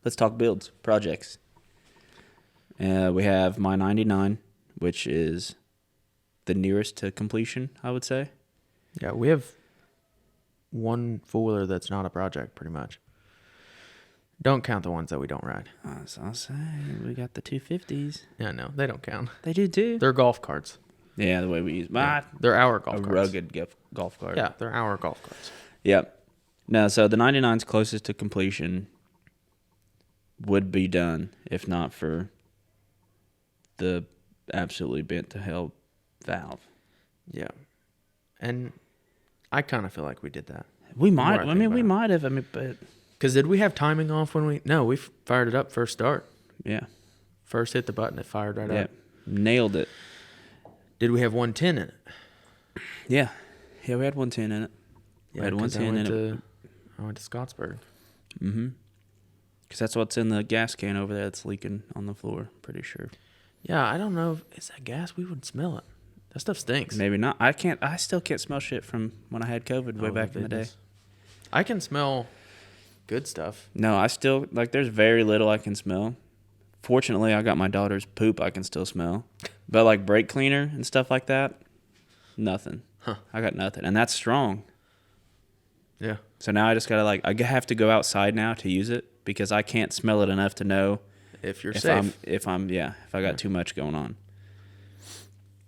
let's talk builds, projects. We have my 99, which is the nearest to completion, I would say. Yeah, we have one four-wheeler that's not a project, pretty much. Don't count the ones that we don't ride. So I'll say we got the 250s. Yeah, no, they don't count. They do too. They're golf carts. Yeah, the way we use. Yeah, they're our golf carts. Rugged golf cart. Yeah, they're our golf carts. Yep. No, so the 99's closest to completion would be done if not for the absolutely bent to hell valve. Yeah. And I kind of feel like we did that. We might. I mean, we might have. I mean, but because did we have timing off when we? No, we fired it up first start. Yeah. First hit the button, it fired right up. Nailed it. Did we have 110 in it? Yeah. Yeah, we had 110 in it. Yeah, we had 110 in it. I went to Scottsburg. Mm-hmm. Because that's what's in the gas can over there that's leaking on the floor, pretty sure. Yeah, I don't know. Is that gas? We would smell it. That stuff stinks. Maybe not. I still can't smell shit from when I had COVID way back in the day. I can smell good stuff. No, I still, there's very little I can smell. Fortunately, I got my daughter's poop I can still smell. But, brake cleaner and stuff like that, nothing. Huh. I got nothing. And that's strong. Yeah. So now I just got to, I have to go outside now to use it because I can't smell it enough to know if you're safe. If I got too much going on.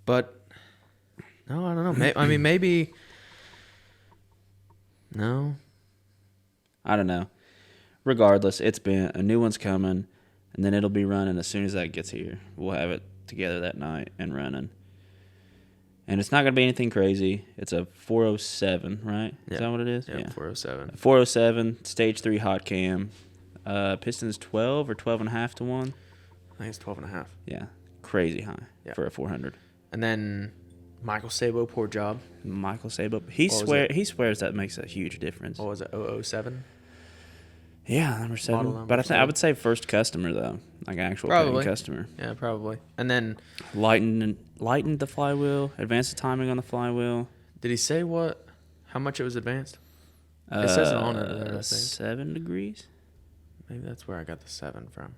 But, no, I don't know. I mean, maybe, no. I don't know. Regardless, it's been, a new one's coming, and then it'll be running as soon as that gets here. We'll have it together that night and running. And it's not going to be anything crazy. It's a 407, right? Yeah. Is that what it is? Yeah, 407. 407, stage 3 hot cam. Pistons 12 or 12.5 to 1. I think it's 12.5. Yeah, crazy high for a 400. And then Michael Sabo, poor job. Michael Sabo, he swears that makes a huge difference. What was it, 007? Yeah, number 7. But I would say first customer though, like actual paying customer. Yeah, probably. And then lightened the flywheel, advanced the timing on the flywheel. Did he say how much it was advanced? It says it on it there, I think. 7 degrees. Maybe that's where I got the 7 from.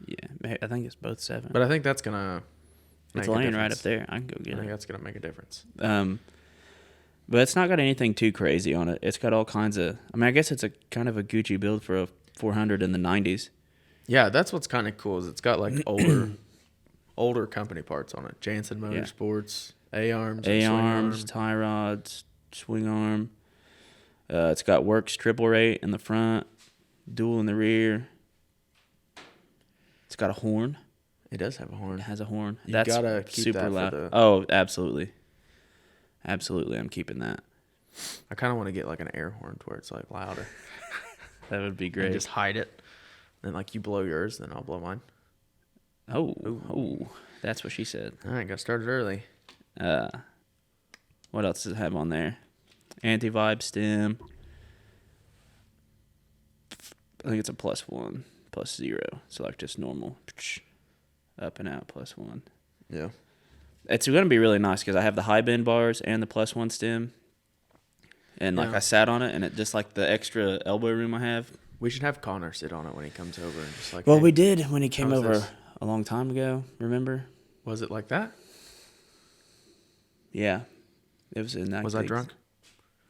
Yeah, I think it's both 7. But I think that's gonna. It's laying right up there. I can go get it. I think that's gonna make a difference. But it's not got anything too crazy on it. It's got all kinds of. I mean, I guess it's a kind of a Gucci build for a 400 in the 90s. Yeah, that's what's kind of cool. Is it's got older company parts on it. Jansen Motorsports, A-arms, tie rods, swing arm. It's got Works triple rate in the front, dual in the rear. It's got a horn. It does have a horn. It has a horn. That's gotta keep super that loud. Oh, absolutely. Absolutely, I'm keeping that. I kind of want to get an air horn to where it's louder. That would be great. And just hide it. Then you blow yours, then I'll blow mine. Oh, that's what she said. All right, got started early. What else does it have on there? Anti-vibe stem. I think it's a +1, +0. So just normal. Up and out, +1. Yeah. It's going to be really nice because I have the high bend bars and the +1 stem. And I sat on it, and it just the extra elbow room I have. We should have Connor sit on it when he comes over and just Well, we did when he came over a long time ago. Remember? Was it like that? Yeah, it was in that. Was I drunk?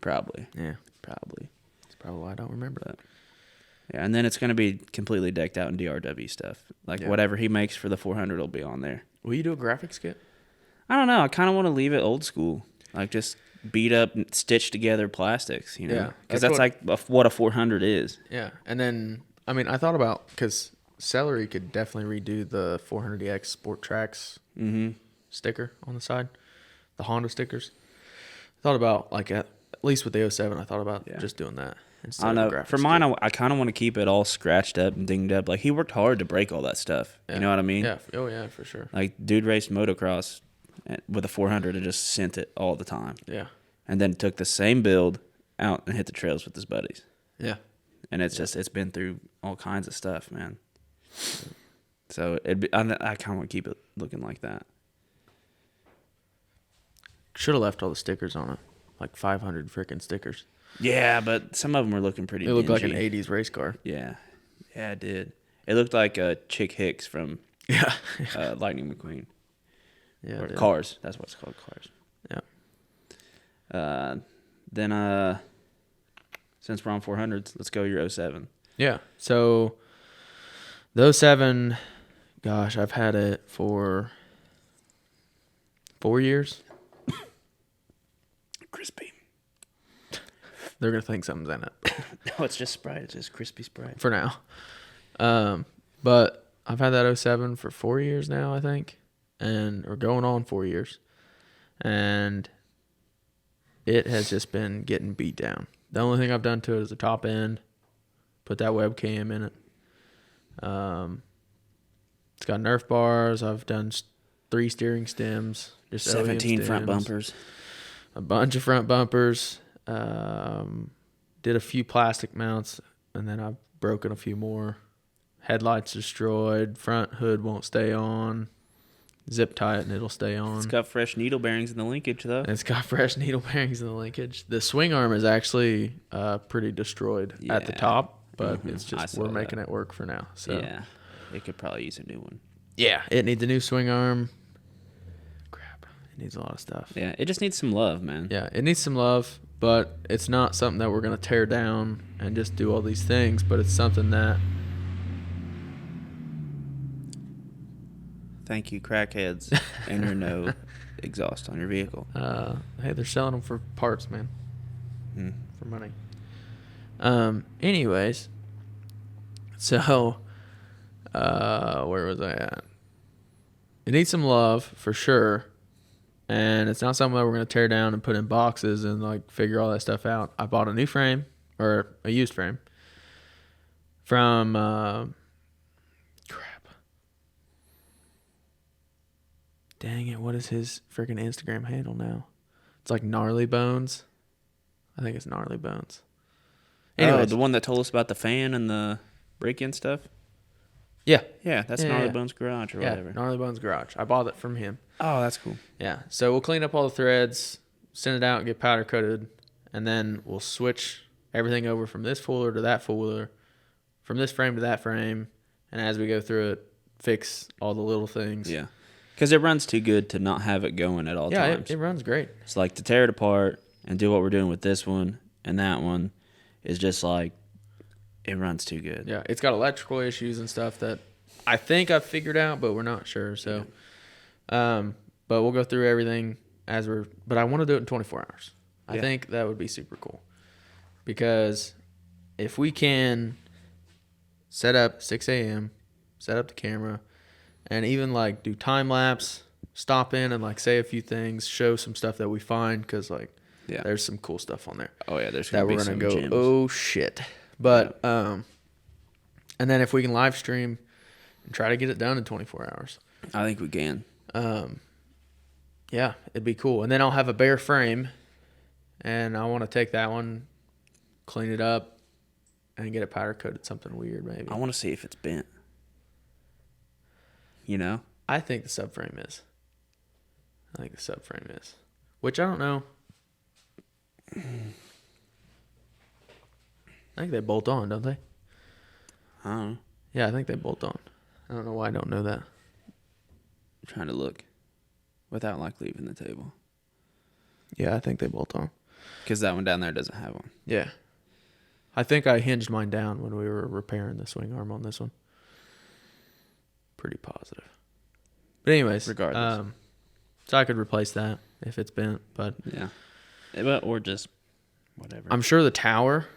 Probably. Yeah, probably. That's probably why I don't remember that. Yeah, and then it's going to be completely decked out in DRW stuff. Whatever he makes for the 400 will be on there. Will you do a graphics kit? I don't know. I kind of want to leave it old school, just beat up, stitched together plastics, Yeah, because that's what a 400 is. Yeah, and then I thought about because Celery could definitely redo the 400EX Sport Tracks sticker on the side, the Honda stickers. I thought about at least with the 07, I thought about just doing that. I know. For mine, I kind of want to keep it all scratched up and dinged up. He worked hard to break all that stuff. Yeah. You know what I mean? Yeah. Oh yeah, for sure. Dude raced motocross with a 400 and just sent it all the time. Yeah. And then took the same build out and hit the trails with his buddies. Yeah. And it's been through all kinds of stuff, man. So I kind of want to keep it looking like that. Should have left all the stickers on it, 500 freaking stickers. Yeah, but some of them are looking pretty. They look like an '80s race car. Yeah, Yeah, it did. It looked like Chick Hicks from Yeah. Lightning McQueen. Yeah. Or Dude. Cars. That's what it's called, Cars. Yeah. Then, since we're on 400s, let's go your 07. Yeah. So the 07, gosh, I've had it for 4 years. Crispy. They're going to think something's in it No, it's just Sprite. It's just crispy Sprite. for now. But I've had that 07 for 4 years now, I think. Or going on 4 years. And it has just been getting beat down. The only thing I've done to it is the top end. Put that webcam in it. It's got Nerf bars. I've done 3 steering stems. Just 17 OEM front stems, bumpers. a bunch of front bumpers. Did a few plastic mounts, and then I've broken a few more. Headlights destroyed. Front hood won't stay on. Zip tie it and it'll stay on. It's got fresh needle bearings in the linkage, though. It's got fresh needle bearings in the linkage. The swing arm is actually pretty destroyed at the Yeah. top, but Mhm. it's I just saw we're making that. it work for now. So Yeah. It could probably use a new one. yeah, it needs a new swing arm. Crap, it needs a lot of stuff. Yeah, it just needs some love, man. Yeah, it needs some love, but it's not something that we're gonna tear down and just do all these things. But it's something that Thank you, crackheads, and your no exhaust on your vehicle. hey, they're selling them for parts, man, Hmm. for money. Anyways, so where was I at? It needs some love for sure, and it's not something that we're gonna tear down and put in boxes and like figure all that stuff out. I bought a new frame or a used frame from crap. Dang it! What is his freaking Instagram handle now? It's like Gnarly Bones. I think it's Gnarly Bones. Anyway, Anyways, the one that told us about the fan and the break-in stuff? yeah, Yeah, that's Yeah, Gnarly yeah. Bones Garage or whatever. Gnarly Bones Garage. I bought it from him. Oh, that's cool. Yeah. So we'll clean up all the threads, send it out and get powder coated, and then we'll switch everything over from this fuller to that fuller, from this frame to that frame, and as we go through it, fix all the little things. Yeah. Because it runs too good to not have it going at all Yeah, times. it runs great. It's like to tear it apart and do what we're doing with this one and that one is just like, it runs too good. Yeah, it's got electrical issues and stuff that I think I've figured out, but we're not sure. So, but we'll go through everything but I want to do it in 24 hours. I Yeah. think that would be super cool because if we can set up 6 a.m., set up the camera, and even like do time lapse, stop in and like say a few things, show some stuff that we find because like Yeah. there's some cool stuff on there Oh, yeah, there's that going to we're be gonna some go, gems. oh shit. But and then if we can live stream and try to get it done in 24 hours, I think we can. yeah, it'd be cool. And then I'll have a bare frame, and I want to take that one, clean it up, and get it powder coated something weird maybe. I want to see if it's bent. You know? I think the subframe is. Which I don't know. I think they bolt on, don't they? I don't know. Yeah, I think they bolt on. I don't know why I don't know that. I'm trying to look without like leaving the table. Yeah, I think they bolt on. Because that one down there doesn't have one. Yeah. I think I hinged mine down when we were repairing the swing arm on this one. Pretty positive. But anyways, Regardless. so I could replace that if it's bent, but Yeah. Or just whatever. I'm sure the tower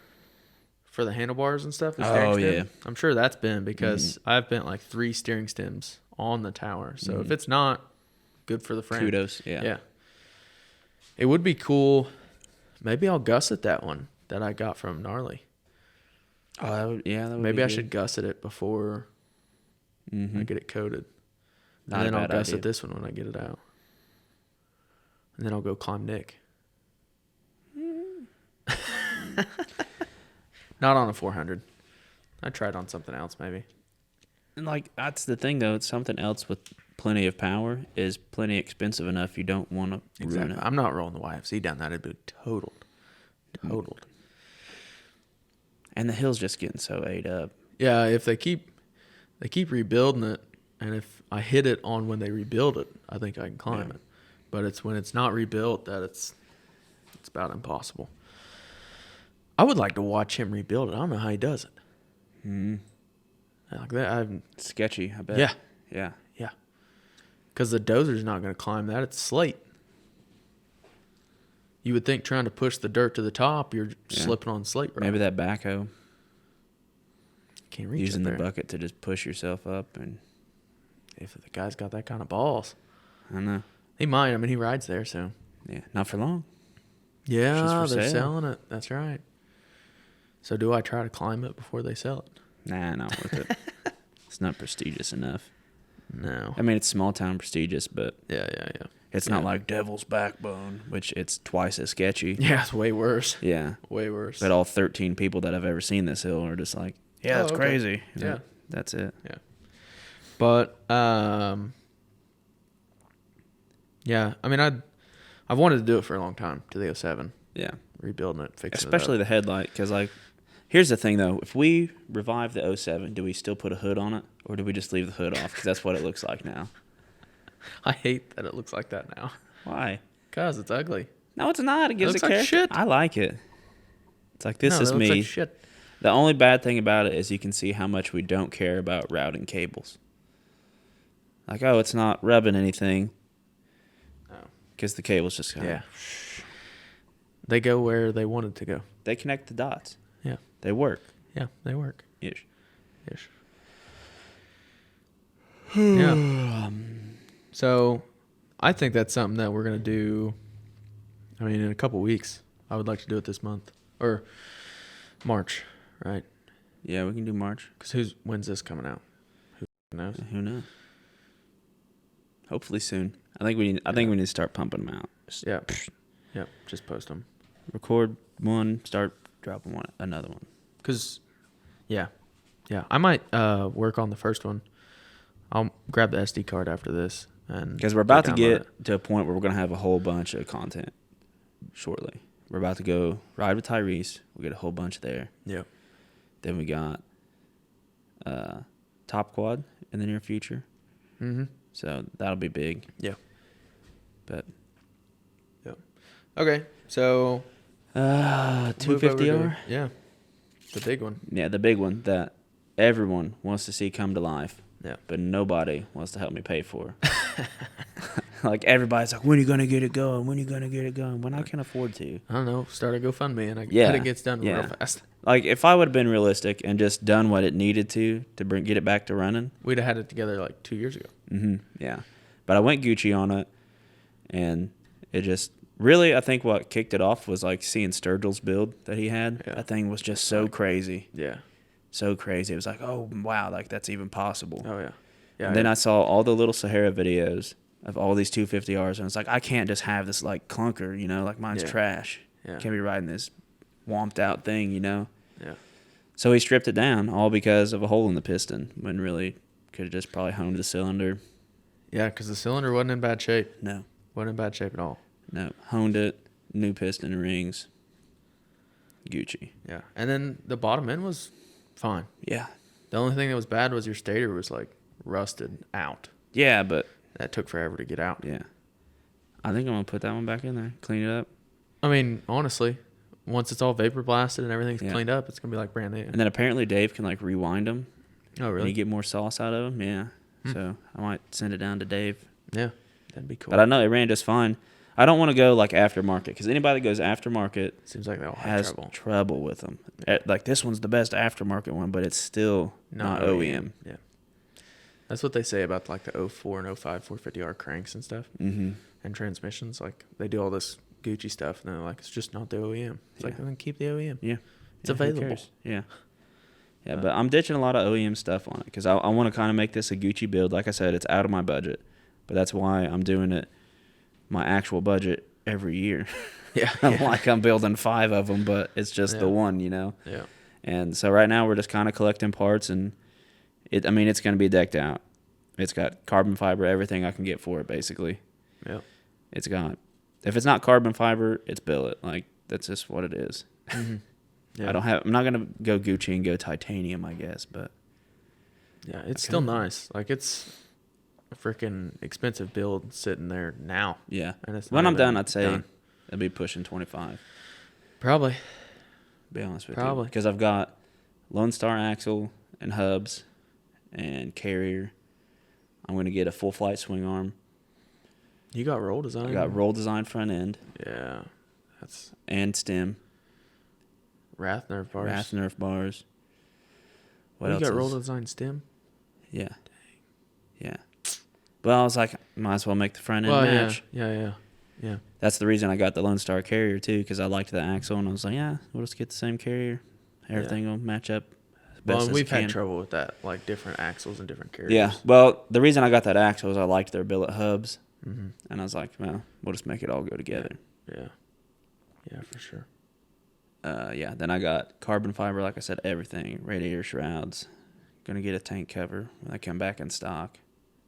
for the handlebars and stuff. The steering stem, yeah. I'm sure that's bent because I've bent like 3 steering stems on the tower. So if it's not, good for the frame. Kudos. Yeah. Yeah. It would be cool. Maybe I'll gusset that one that I got from Gnarly. Oh, that would Maybe be I good. should gusset it before I get it coated. Not And a then I'll bad gusset idea. this one when I get it out. And then I'll go climb Nick. Not on a 400. I tried on something else maybe. And like that's the thing though. It's something else with plenty of power is plenty expensive enough. You don't want to ruin it. I'm not rolling the YFC down that. It'd be totaled. And the hill's just getting so ate up. Yeah, if they keep rebuilding it, and if I hit it on when they rebuild it, I think I can climb it. But it's when it's not rebuilt that it's about impossible. I would like to watch him rebuild it. I don't know how he does it. Like that, sketchy, I bet. Yeah. Yeah. Yeah. Because the dozer's not going to climb that. It's slate. You would think trying to push the dirt to the top, you're slipping on slate. Right? Maybe that backhoe. Can't reach using up the there. bucket to just push yourself up, and If the guy's got that kind of balls. I don't know. He might. I mean, he rides there, so. Yeah, not for long. Yeah, for they're sale. selling it. That's right. So do I try to climb it before they sell it? Nah, not worth it. It's not prestigious enough. No. I mean, it's small town prestigious, but Yeah. it's not like Devil's Backbone, which it's twice as sketchy. Yeah, it's way worse. Yeah. Way worse. But all 13 people that have ever seen this hill are just like, yeah, that's okay. crazy. Yeah. That's it. Yeah. But, yeah, I mean, I've wanted to do it for a long time, to the 07. Yeah. Rebuilding it, fixing Especially it the headlight, because, like, here's the thing, though. If we revive the 07, do we still put a hood on it, or do we just leave the hood off? Because that's what it looks like now. I hate that it looks like that now. Why? Because it's ugly. No, it's not. It gives looks it like character. shit. I like it. It's like, this No, is that looks me. like shit. The only bad thing about it is you can see how much we don't care about routing cables. Like, oh, it's not rubbing anything. Oh. Because the cable's just kind of... Yeah. They go where they wanted to go. They connect the dots. Yeah. They work. Yeah, they work. Ish. Yeah. So, I think that's something that we're going to do, I mean, in a couple weeks. I would like to do it this month. Or March, right? Yeah, we can do March. Because when's this coming out? Who knows? Who knows? Hopefully soon. I think we need to start pumping them out. Just Yeah. Yeah, just post them. record one, start dropping another one. Because, yeah, I might work on the first one. I'll grab the SD card after this. Because we're about to download get it. to a point where we're going to have a whole bunch of content shortly. We're about to go ride with Tyrese. We'll get a whole bunch there. Yep. Then we got Top Quad in the near future. Mm-hmm. So that'll be big. Yeah. But Yep. Okay, so 250R? Yeah. The big one. Yeah, the big one that everyone wants to see come to life. Yeah. But nobody wants to help me pay for. Like, everybody's like, when are you going to get it going? When are you going to get it going? When I can afford to. I don't know. Start a GoFundMe and bet it gets done real fast. Like, if I would have been realistic and just done what it needed to get it back to running. We'd have had it together like 2 years ago. Mm-hmm. Yeah. But I went Gucci on it, and it just really, I think what kicked it off was like seeing Sturgill's build that he had. Yeah. That thing was just so crazy. Yeah. So crazy. It was like, oh, wow, like that's even possible. Oh, yeah. Yeah. And then I saw all the little Sahara videos of all these 250Rs, and it's like, I can't just have this like clunker, like mine's trash. Yeah. Can't be riding this womped out thing, Yeah. So he stripped it down all because of a hole in the piston when really could have just probably honed the cylinder. Yeah, because the cylinder wasn't in bad shape. No. Wasn't in bad shape at all. No. Honed it, new piston rings, Gucci. Yeah. And then the bottom end was fine. Yeah. The only thing that was bad was your stator was like rusted out. Yeah, but that took forever to get out. Yeah. I think I'm going to put that one back in there, clean it up. I mean, honestly, once it's all vapor blasted and everything's cleaned up, it's going to be like brand new. And then apparently Dave can like rewind them. Oh, really? And you get more sauce out of them. Yeah. So I might send it down to Dave. Yeah. That'd be cool. But I know it ran just fine. I don't want to go like aftermarket because anybody that goes aftermarket seems like they all has trouble with them. Like this one's the best aftermarket one, but it's still not OEM. Yeah. That's what they say about like the 04 and 05 450R cranks and stuff. Mm-hmm. And transmissions. Like they do all this Gucci stuff and they're like, it's just not the OEM. It's like, then keep the OEM. Yeah. It's available. Yeah. Yeah, but I'm ditching a lot of OEM stuff on it because I want to kind of make this a Gucci build. Like I said, it's out of my budget, but that's why I'm doing it my actual budget every year. Yeah. Like I'm building 5 of them, but it's just the one, Yeah. And so right now we're just kind of collecting parts, and it's going to be decked out. It's got carbon fiber, everything I can get for it, basically. Yeah. It's got, if it's not carbon fiber, it's billet. Like that's just what it is. Mm-hmm. Yeah. I'm not gonna go Gucci and go titanium, I guess, but Yeah, it's still nice. Like, it's a freaking expensive build sitting there now. yeah. And it's When not I'm even done, I'd say done. it'll be pushing 25. Probably. To be honest with you, Probably. because I've got Lone Star axle and hubs and carrier. I'm gonna get a full flight swing arm. You got roll design? I got roll design front end. Yeah. That's And stem. Wrath Nerf bars. Wrath Nerf bars. What you else? got roll design stem? Yeah. Dang. Yeah. Well, I was like, might as well make the front end Well, match. Yeah. That's the reason I got the Lone Star carrier too, because I liked the axle, and I was like, yeah, we'll just get the same carrier. Everything will match up. Well, and we've had trouble with that, like different axles and different carriers. Yeah. Well, the reason I got that axle is I liked their billet hubs, Mm-hmm. and I was like, well, we'll just make it all go together. Yeah, for sure. Yeah. Then I got carbon fiber, like I said, everything. Radiator shrouds. Gonna get a tank cover when I come back in stock.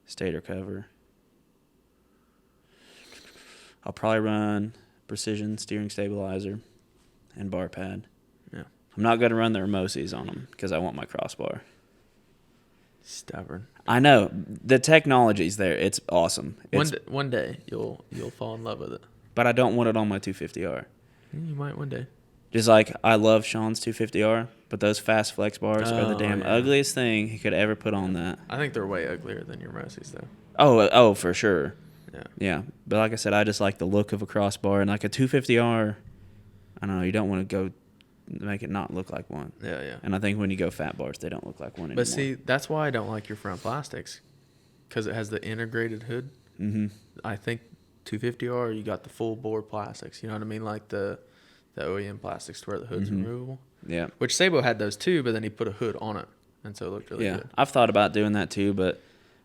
Stator cover. I'll probably run precision steering stabilizer and bar pad. Yeah. I'm not gonna run the Hermoses on them because I want my crossbar. Stubborn. I know the technology's there. It's awesome. One day you'll fall in love with it. But I don't want it on my 250R. You might one day. Just like I love Sean's 250R, but those fast flex bars are the damn ugliest thing he could ever put on that. I think they're way uglier than your Mercies, though. Oh, for sure. Yeah. But like I said, I just like the look of a crossbar, and like a 250R. I don't know. You don't want to go make it not look like one. Yeah. And I think when you go fat bars, they don't look like one anymore. But see, that's why I don't like your front plastics, because it has the integrated hood. Mm-hmm. I think 250R, you got the full bore plastics. You know what I mean? Like the OEM plastics to where the hood's removable. Yeah. Which Sabo had those too, but then he put a hood on it, and so it looked really good. I've thought about doing that too, but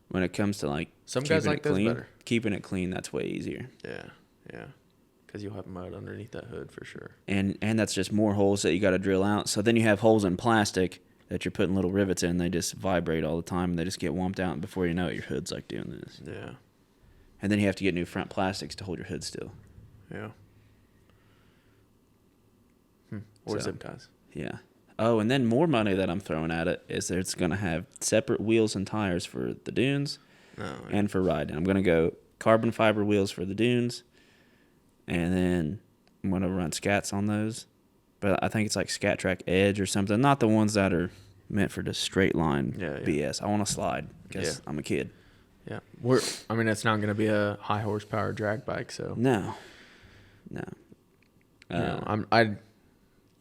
when it comes to like Some guys like those better. Keeping it clean, that's way easier. Yeah. Because you'll have mud underneath that hood for sure. And that's just more holes that you got to drill out. So then you have holes in plastic that you're putting little rivets in. They just vibrate all the time, and they just get womped out. And before you know it, your hood's like doing this. Yeah. And then you have to get new front plastics to hold your hood still. Yeah. Or zip ties. Yeah. Oh, and then more money that I'm throwing at it is that it's going to have separate wheels and tires for the dunes and for riding. I'm going to go carbon fiber wheels for the dunes, and then I'm going to run scats on those. But I think it's like Scat Track Edge or something, not the ones that are meant for just straight line BS. I want to slide because I'm a kid. Yeah. It's not going to be a high horsepower drag bike, so. No.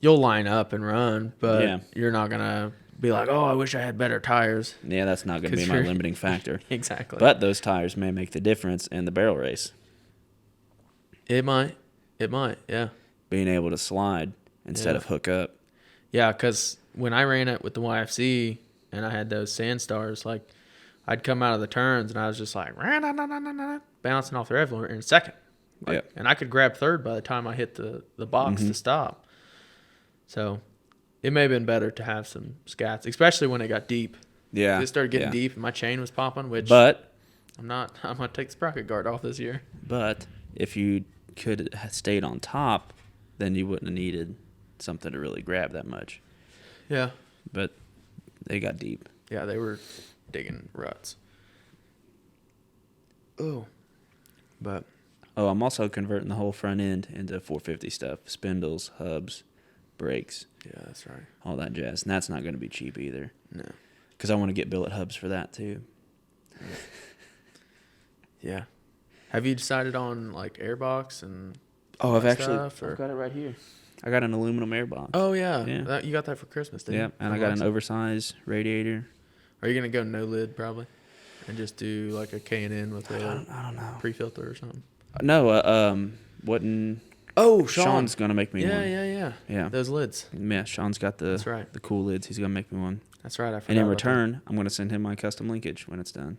You'll line up and run, but you're not going to be like, oh, I wish I had better tires. Yeah, that's not going to be my limiting factor. Exactly. But those tires may make the difference in the barrel race. It might, yeah. Being able to slide instead of hook up. Yeah, because when I ran it with the YFC and I had those sand stars, like, I'd come out of the turns and I was just like, bouncing off the rev in a second. And I could grab third by the time I hit the box to stop. So it may have been better to have some scats, especially when it got deep. Yeah. It started getting deep and my chain was popping, which I'm going to take the sprocket guard off this year. But if you could have stayed on top, then you wouldn't have needed something to really grab that much. Yeah. But they got deep. Yeah, they were digging ruts. Oh. But. Oh, I'm also converting the whole front end into 450 stuff. Spindles, hubs, brakes. Yeah, that's right. All that jazz. And that's not going to be cheap either. No. Because I want to get billet hubs for that too. Yeah. Have you decided on like airbox and I've got it right here. I got an aluminum airbox. Oh, yeah. You got that for Christmas, didn't you? Yeah, and I got an oversized radiator. Are you going to go no lid probably and just do like a K&N with I don't know. pre-filter or something? No, wouldn't. Oh, Sean's going to make me one. Yeah. Those lids. Yeah, Sean's got the cool lids. He's going to make me one. That's right. I forgot. And in return, I'm going to send him my custom linkage when it's done.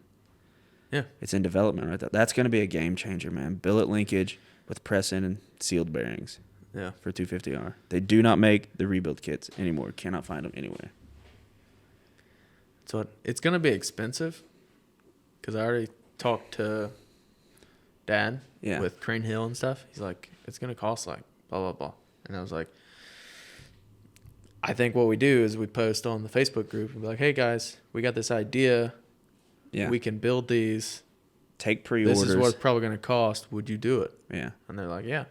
Yeah. It's in development right there. That's going to be a game changer, man. Billet linkage with press-in and sealed bearings. Yeah. For 250R. They do not make the rebuild kits anymore. Cannot find them anywhere. So it's going to be expensive because I already talked to Dad with Crane Hill and stuff. He's like, it's going to cost like blah, blah, blah. And I was like, I think what we do is we post on the Facebook group and be like, hey guys, we got this idea. Yeah. We can build these. Take pre-orders. This is what it's probably going to cost. Would you do it? Yeah. And they're like, yeah.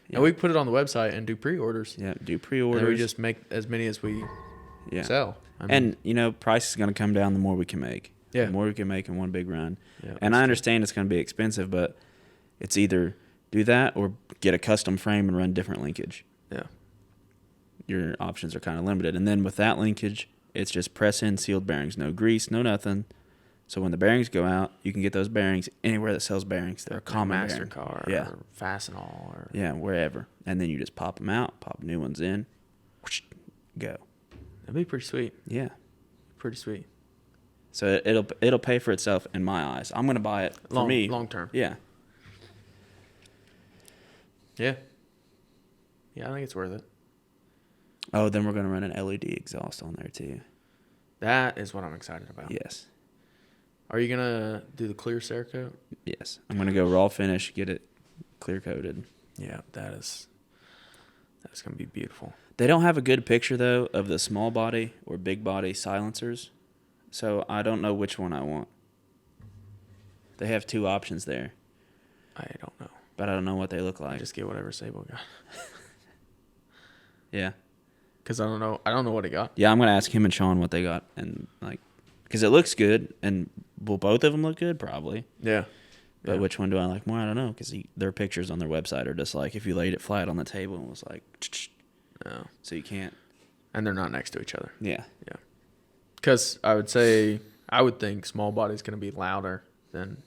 Yeah. And we put it on the website and do pre-orders. Yeah, do pre-orders. And we just make as many as we sell. I mean, and, you know, price is going to come down the more we can make. Yeah. The more we can make in one big run. Yeah, and I understand it's going to be expensive, but it's either do that or get a custom frame and run different linkage. yeah. Your options are kind of limited. And then with that linkage, it's just press-in sealed bearings. No grease, no nothing. So when the bearings go out, you can get those bearings anywhere that sells bearings. They're a common bearing. MasterCard Yeah. or Fastenal. Or Yeah, wherever. And then you just pop them out, pop new ones in, whoosh, go. That'd be pretty sweet. Yeah. Pretty sweet. So it'll pay for itself in my eyes. I'm gonna buy it for me long term. Yeah. Yeah. Yeah, I think it's worth it. Oh, then we're gonna run an LED exhaust on there too. That is what I'm excited about. Yes. Are you gonna do the clear Cerakote? Yes. I'm gonna go raw finish, get it clear coated. Yeah, that's gonna be beautiful. They don't have a good picture though of the small body or big body silencers, so I don't know which one I want. They have two options there, I don't know. but I don't know what they look I like. just get whatever Sable got. Yeah. Because I don't know what he got. Yeah, I'm gonna ask him and Sean what they got, and like, because it looks good, and will both of them look good? Probably. Yeah. But Yeah. which one do I like more? I don't know, because their pictures on their website are just like if you laid it flat on the table and was like, No. so you can't. And they're not next to each other. Yeah. Yeah. Because I would think small body is going to be louder than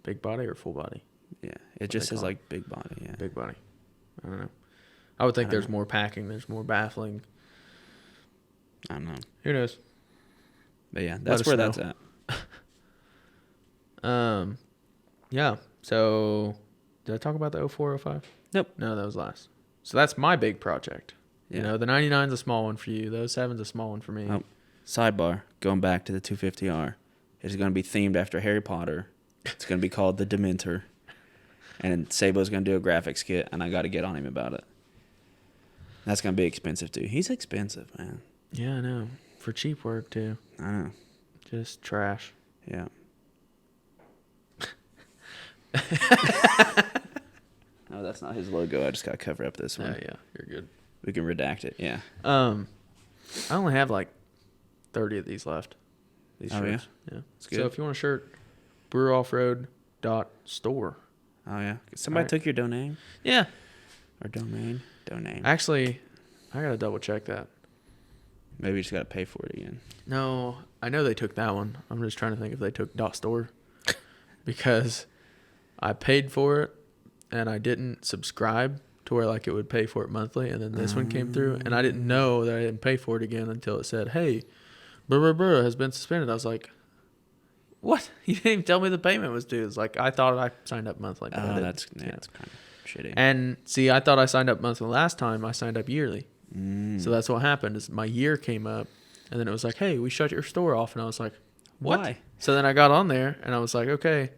big body or full body. Yeah. It just they says call it? like big body. Yeah. Big body. I don't know. I would think I don't there's know. more packing. There's more baffling. I don't know. Who knows? But yeah, Let that's us where know. that's at. Yeah. So, did I talk about the 0405? Nope. No, that was last. So that's my big project. Yeah. You know, the 99's a small one for you. The 07's a small one for me. Oh, sidebar, going back to the 250R. It's going to be themed after Harry Potter. It's going to be called the Dementor. And Sabo's going to do a graphics kit, and I got to get on him about it. That's going to be expensive, too. He's expensive, man. Yeah, I know. For cheap work, too. I know. Just trash. Yeah. No, that's not his logo. I just got to cover up this one. Oh, yeah. You're good. We can redact it, yeah. I only have like 30 of these left. These Oh, shirts. Yeah. That's good. So if you want a shirt, breweroffroad.store. Oh, yeah. Somebody Alright. took your domain? Yeah. Or domain? Domain. Actually, I got to double check that. Maybe you just got to pay for it again. No, I know they took that one. I'm just trying to think if they took .store. Because I paid for it and I didn't subscribe to where like it would pay for it monthly, and then this one came through and I didn't know that I didn't pay for it again until it said, hey, Brewer has been suspended. I was like, what? You didn't even tell me the payment was due. It's like I thought I signed up monthly. But I Oh, didn't. that's kind of shitty. And see, I thought I signed up monthly last time. I signed up yearly. Mm. So that's what happened is my year came up and then it was like, hey, we shut your store off. And I was like, what? Why? So then I got on there and I was like, okay,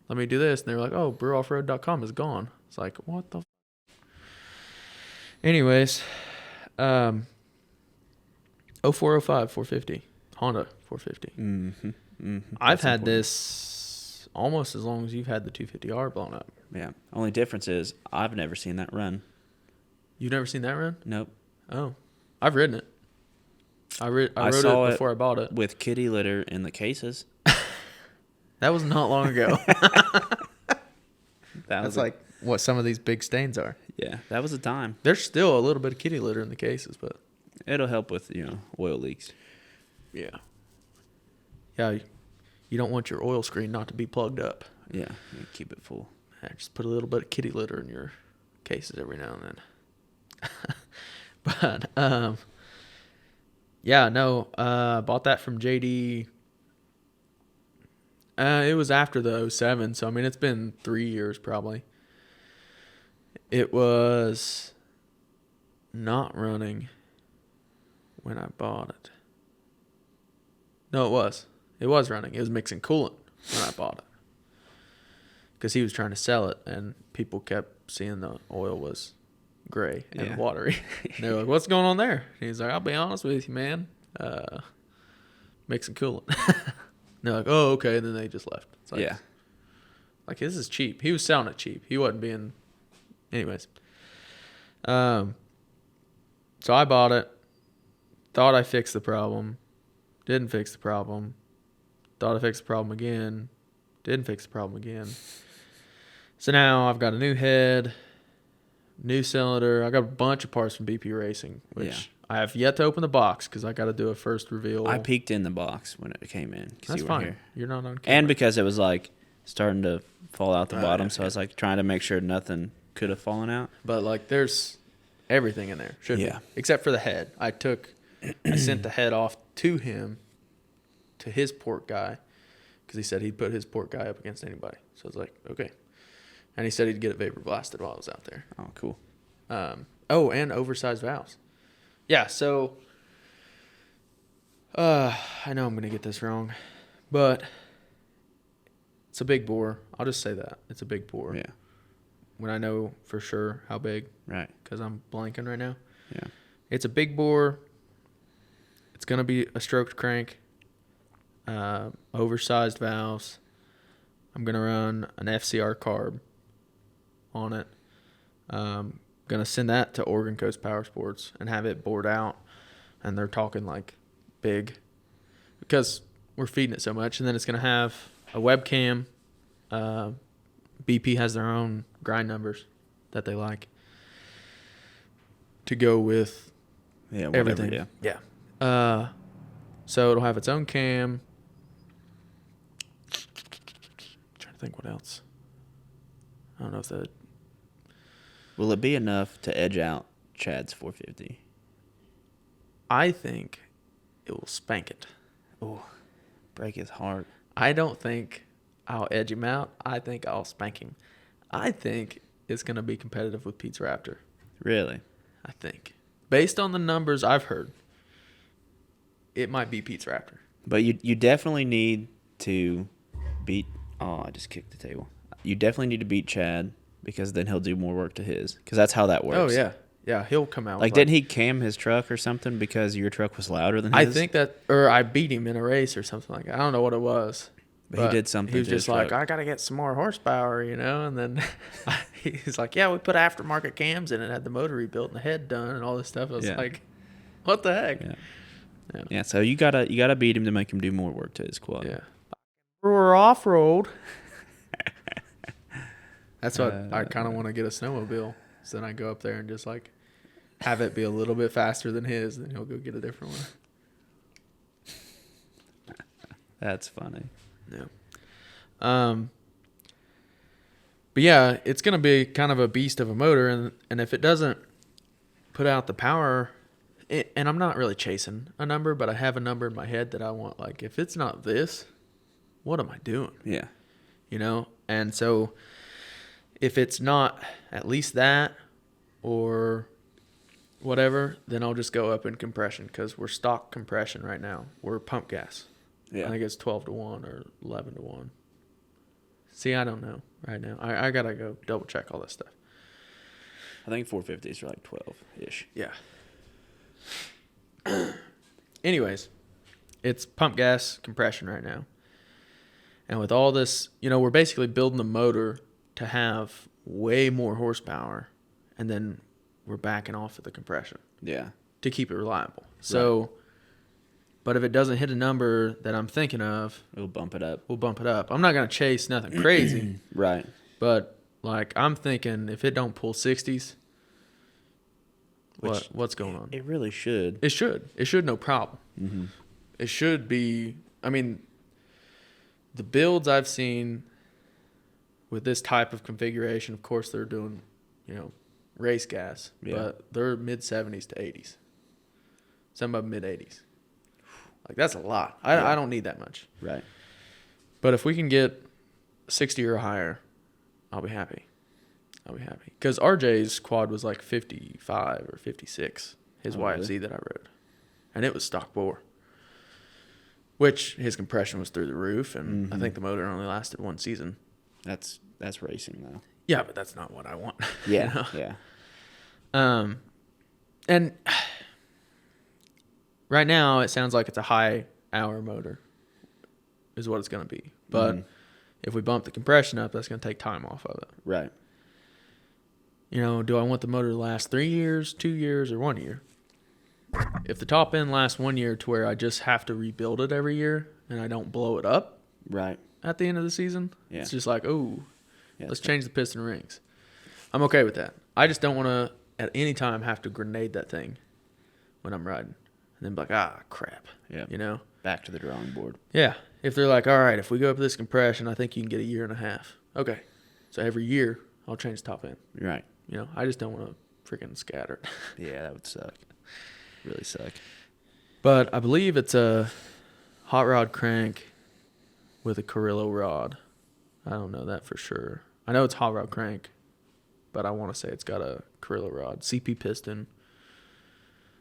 let me do this. And they were like, oh, breweroffroad.com is gone. It's like, what the Anyways, 0405 450 Honda 450. Mm-hmm. Mm-hmm. I've That's had important. this almost as long as you've had the 250R blown up. Yeah. Only difference is I've never seen that run. You've never seen that run? Nope. Oh, I've ridden it. I rode saw it it before I bought it. With kitty litter in the cases. That was not long ago. That That's was like what some of these big stains are. yeah, that was a time. There's still a little bit of kitty litter in the cases, but It'll help with, oil leaks. yeah. Yeah, you don't want your oil screen not to be plugged up. Yeah, you keep it full. Yeah, just put a little bit of kitty litter in your cases every now and then. But yeah, no, bought that from JD. It was after the 07, so I mean it's been 3 years probably. It was not running when I bought it. No, it was. It was running. It was mixing coolant when I bought it. Because he was trying to sell it, and people kept seeing the oil was gray and Yeah. watery. And they're like, "What's going on there?" And he's like, "I'll be honest with you, man. Mixing coolant." And they're like, "Oh, okay." And then they just left. It's like, Yeah. Like, this is cheap. He was selling it cheap. He wasn't being. Anyways. So I bought it. Thought I fixed the problem. Didn't fix the problem. Thought I fixed the problem again. Didn't fix the problem again. So now I've got a new head, new cylinder. I got a bunch of parts from BP Racing, which I have yet to open the box because I got to do a first reveal. I peeked in the box when it came in. That's you were fine. Here. You're not on camera. And because it was like starting to fall out the bottom, yeah, so I was like trying to make sure nothing could have fallen out. But like, there's everything in there. Should be. Except for the head. I sent the head off to him, to his port guy, because he said he'd put his port guy up against anybody. So I was like, okay. And he said he'd get it vapor blasted while I was out there. Oh, cool. And oversized valves. Yeah, so I know I'm going to get this wrong, but it's a big bore. I'll just say that. It's a big bore. Yeah. When I know for sure how big. Right. Because I'm blanking right now. Yeah. It's a big bore. It's going to be a stroked crank. Oversized valves. I'm going to run an FCR carb on it. Going to send that to Oregon Coast Power Sports and have it bored out. And they're talking like big because we're feeding it so much. And then it's going to have a webcam. BP has their own grind numbers that they like to go with everything. Yeah. So it'll have its own cam. Trying to think what else. I don't know if that. Will it be enough to edge out Chad's 450? I think it will spank it. Oh, break his heart. I don't think I'll edge him out. I think I'll spank him. I think it's going to be competitive with Pete's Raptor. Really? I think. Based on the numbers I've heard, it might be Pete's Raptor. But you definitely need to beat... Oh, I just kicked the table. You definitely need to beat Chad because then he'll do more work to his. Because that's how that works. Oh, yeah. Yeah, he'll come out. Like, didn't he cam his truck or something because your truck was louder than his? I think that... Or I beat him in a race or something like that. I don't know what it was. But he did something. He was just like, I got to get some more horsepower, you know? And then he's like, yeah, we put aftermarket cams in it, had the motor rebuilt and the head done and all this stuff. I was like, what the heck? Yeah, so you gotta beat him to make him do more work to his quad. Yeah. Brewer Offroad. That's what I kind of want to get a snowmobile. So then I go up there and just like have it be a little bit faster than his. Then he'll go get a different one. That's funny. Yeah. But yeah, it's gonna be kind of a beast of a motor, and if it doesn't put out the power, and I'm not really chasing a number, but I have a number in my head that I want. Like, if it's not this, what am I doing? Yeah. You know, and so if it's not at least that or whatever, then I'll just go up in compression because we're stock compression right now. We're pump gas. Yeah. I think it's 12-1 or 11-1. See, I don't know right now. I got to go double check all this stuff. I think 450s are like 12-ish. Yeah. Anyways, it's pump gas compression right now. And with all this, you know, we're basically building the motor to have way more horsepower, and then we're backing off of the compression. Yeah. To keep it reliable. So... Right. But if it doesn't hit a number that I'm thinking of, we'll bump it up. I'm not going to chase nothing crazy. Right. But, like, I'm thinking if it don't pull 60s, what's going on? It really should. It should. It should, no problem. Mm-hmm. It should be, I mean, the builds I've seen with this type of configuration, of course, they're doing, you know, race gas. Yeah. But they're mid-70s to 80s. Some of them mid-80s. Like, that's a lot. I don't need that much. Right. But if we can get 60 or higher, I'll be happy. Because RJ's quad was like 55 or 56, his YFZ really? That I rode. And it was stock bore. Which his compression was through the roof, and I think the motor only lasted one season. That's racing, though. Yeah, but that's not what I want. Yeah, you know? And right now it sounds like it's a high hour motor is what it's going to be. But if we bump the compression up, that's going to take time off of it. Right. You know, do I want the motor to last 3 years, 2 years, or 1 year? If the top end lasts 1 year to where I just have to rebuild it every year and I don't blow it up Right. at the end of the season, it's just like, let's change the piston rings. I'm okay with that. I just don't want to, at any time, have to grenade that thing when I'm riding. And then be like, crap. Yeah. You know? Back to the drawing board. Yeah. If they're like, all right, if we go up this compression, I think you can get 1.5 years. Okay. So every year, I'll change the top end. Right. You know, I just don't want to freaking scatter. Yeah, that would suck. Really suck. But I believe it's a hot rod crank with a Carrillo rod. I don't know that for sure. I know it's hot rod crank, but I want to say it's got a Carrillo rod, CP piston.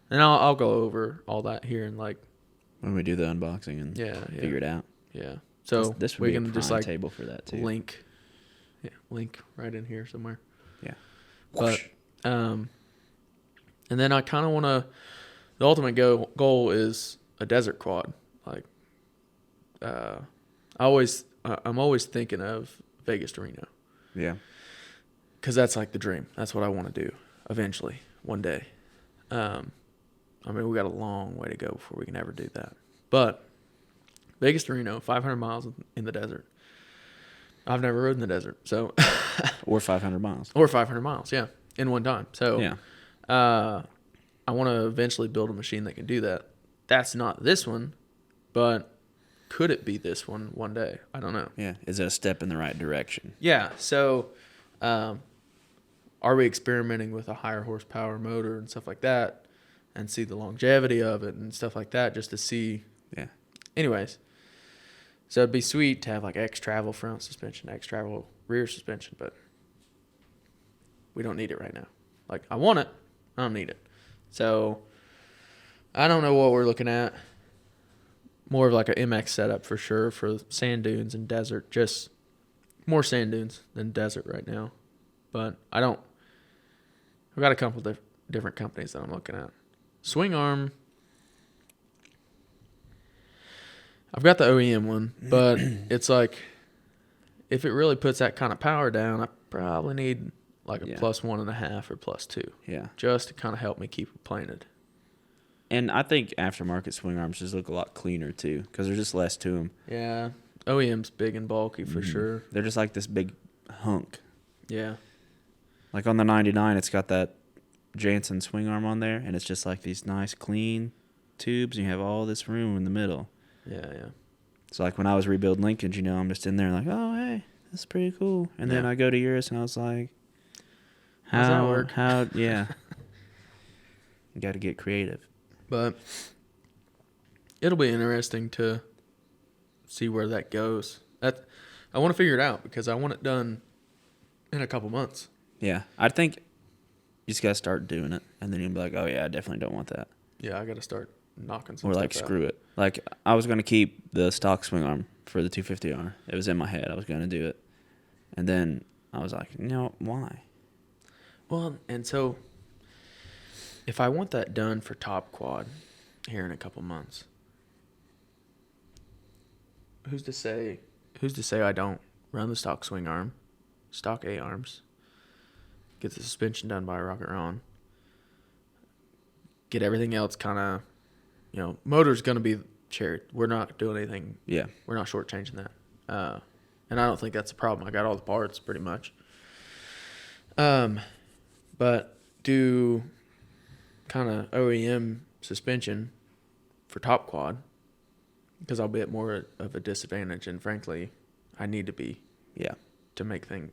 And I'll go over all that here in like when we do the unboxing and figure it out. Yeah. So this would we be can a just prime like table for that too. link right in here somewhere. Yeah. But and then I kind of want to. The ultimate goal is a desert quad. Like, I'm always thinking of Vegas to Reno. Yeah. Because that's like the dream. That's what I want to do eventually, one day. I mean, we got a long way to go before we can ever do that. But Vegas to Reno, 500 miles in the desert. I've never rode in the desert, so. Or 500 miles. Or 500 miles, yeah, in one time. So, yeah. I want to eventually build a machine that can do that. That's not this one, but could it be this one day? I don't know. Yeah. Is it a step in the right direction? Yeah. So, are we experimenting with a higher horsepower motor and stuff like that and see the longevity of it and stuff like that just to see? Yeah. Anyways, so it'd be sweet to have like X-Travel front suspension, X-Travel rear suspension, but we don't need it right now. Like, I want it. I don't need it. So, I don't know what we're looking at. More of like a MX setup for sure for sand dunes and desert. Just more sand dunes than desert right now. But I've got a couple different companies that I'm looking at. Swing arm. I've got the OEM one, but it's like, if it really puts that kind of power down, I probably need like a +1.5 or +2. Yeah. Just to kind of help me keep it planted. And I think aftermarket swing arms just look a lot cleaner too, because there's just less to them. Yeah. OEM's big and bulky for sure. They're just like this big hunk. Yeah. Like on the 99, it's got that Jansen swing arm on there, and it's just like these nice clean tubes, and you have all this room in the middle. Yeah. So like when I was rebuilding linkage, you know, I'm just in there like, oh, hey, that's pretty cool. And then I go to yours, and I was like, how's that work? Yeah. You got to get creative. But it'll be interesting to see where that goes. I want to figure it out because I want it done in a couple months. Yeah. I think you just got to start doing it, and then you'll be like, oh, yeah, I definitely don't want that. Yeah, I got to start knocking some Or stuff like, out. screw it. Like, I was going to keep the stock swing arm for the 250R. It was in my head. I was going to do it. And then I was like, no, why? Well, and so if I want that done for top quad here in a couple months, who's to say I don't run the stock swing arm, stock A arms, get the suspension done by Rocket Ron, get everything else kind of, you know, motor's going to be shared. We're not doing anything. Yeah. We're not shortchanging that. And I don't think that's a problem. I got all the parts pretty much. But do kind of OEM suspension for top quad because I'll be at more of a disadvantage, and frankly, I need to be to make things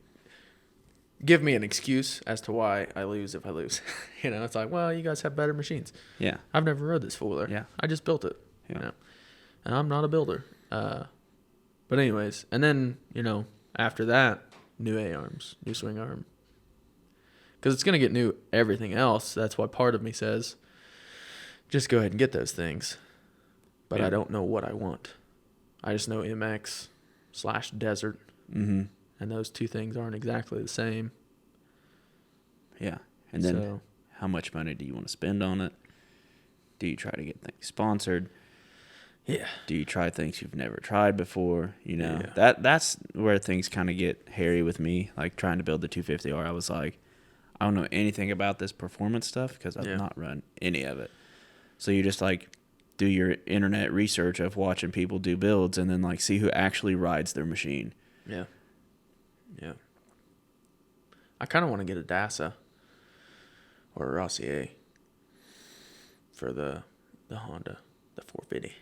give me an excuse as to why I lose if I lose. You know, it's like, well, you guys have better machines. Yeah. I've never rode this Fuller. Yeah. I just built it. Yeah. You know, and I'm not a builder. But anyways, and then, you know, after that, new A-arms, new swing arm. Because it's going to get new everything else. That's why part of me says, just go ahead and get those things. But I don't know what I want. I just know MX/desert. Mm-hmm. And those two things aren't exactly the same. Yeah. And then how much money do you want to spend on it? Do you try to get things sponsored? Yeah. Do you try things you've never tried before? Yeah. That's where things kind of get hairy with me. Like trying to build the 250R, I was like, I don't know anything about this performance stuff because I've not run any of it. So you just like do your internet research of watching people do builds and then like see who actually rides their machine. Yeah. Yeah. I kind of want to get a Dasa or a Rossier for the Honda, the 450.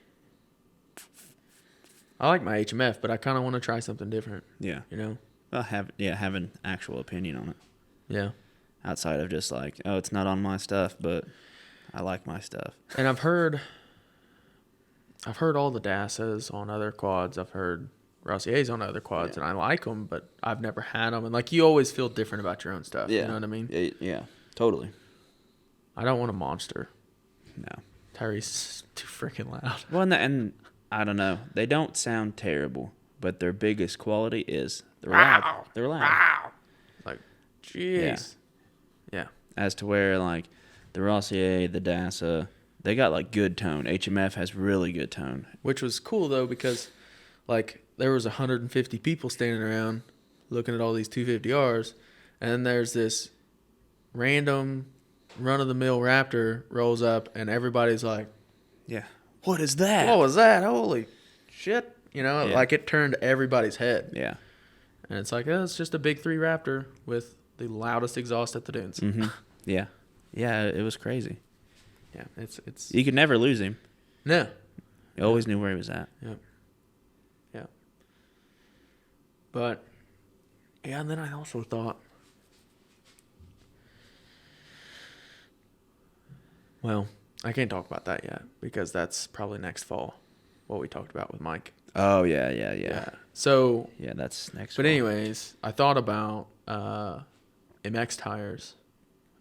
I like my HMF, but I kind of want to try something different. Yeah. You know? Well, have an actual opinion on it. Yeah. Outside of just like, oh, it's not on my stuff, but I like my stuff. And I've heard all the Dasas on other quads. I've heard Rossiers on other quads, and I like them, but I've never had them. And like, you always feel different about your own stuff. Yeah. You know what I mean? Yeah, totally. I don't want a monster. No. Tyrese is too freaking loud. Well, and I don't know. They don't sound terrible, but their biggest quality is they're loud. They're loud. Wow. Like, jeez. Yeah. As to where, like, the Rossier, the Dasa, they got, like, good tone. HMF has really good tone. Which was cool, though, because, like, there was 150 people standing around looking at all these 250Rs, and then there's this random run-of-the-mill Raptor rolls up, and everybody's like, yeah. What is that? what was that? Holy shit. You know, like, it turned everybody's head. Yeah. And it's like, oh, it's just a big 3 Raptor with the loudest exhaust at the dunes. Mm-hmm. Yeah. Yeah, it was crazy. Yeah, it's You could never lose him. No. You always knew where he was at. Yep. Yeah. But, yeah, and then I also thought, well, I can't talk about that yet because that's probably next fall, what we talked about with Mike. Oh, yeah. So, Yeah, that's next but fall. anyways, I thought about MX tires,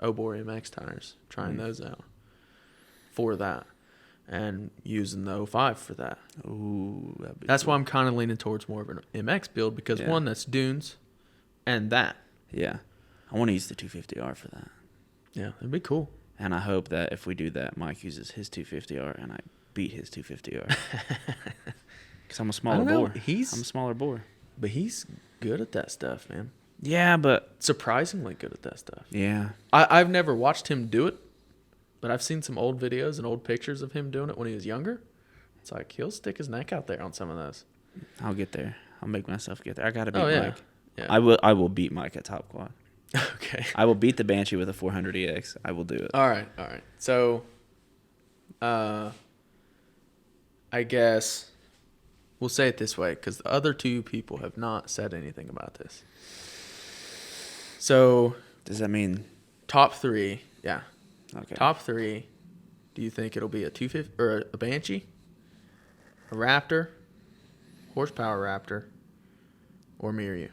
Obor MX tires, trying those out for that and using the 05 for that. Ooh, That's why I'm kind of leaning towards more of an MX build because one, that's dunes and that. Yeah. I want to use the 250R for that. Yeah, it'd be cool. And I hope that if we do that, Mike uses his 250R and I beat his 250R. Because I'm a smaller bore. I'm a smaller bore. But he's good at that stuff, man. Yeah, but... Surprisingly good at that stuff. Yeah. I've never watched him do it, but I've seen some old videos and old pictures of him doing it when he was younger. It's like he'll stick his neck out there on some of those. I'll get there. I'll make myself get there. I got to beat Mike. Yeah. I will beat Mike at Top Quad. Okay. I will beat the Banshee with a 400EX. I will do it. All right. So, I guess we'll say it this way because the other two people have not said anything about this. So, Does that mean... top 3, yeah. Okay. Top 3, do you think it'll be a 250 or a Banshee, a Raptor, horsepower Raptor, or Miru?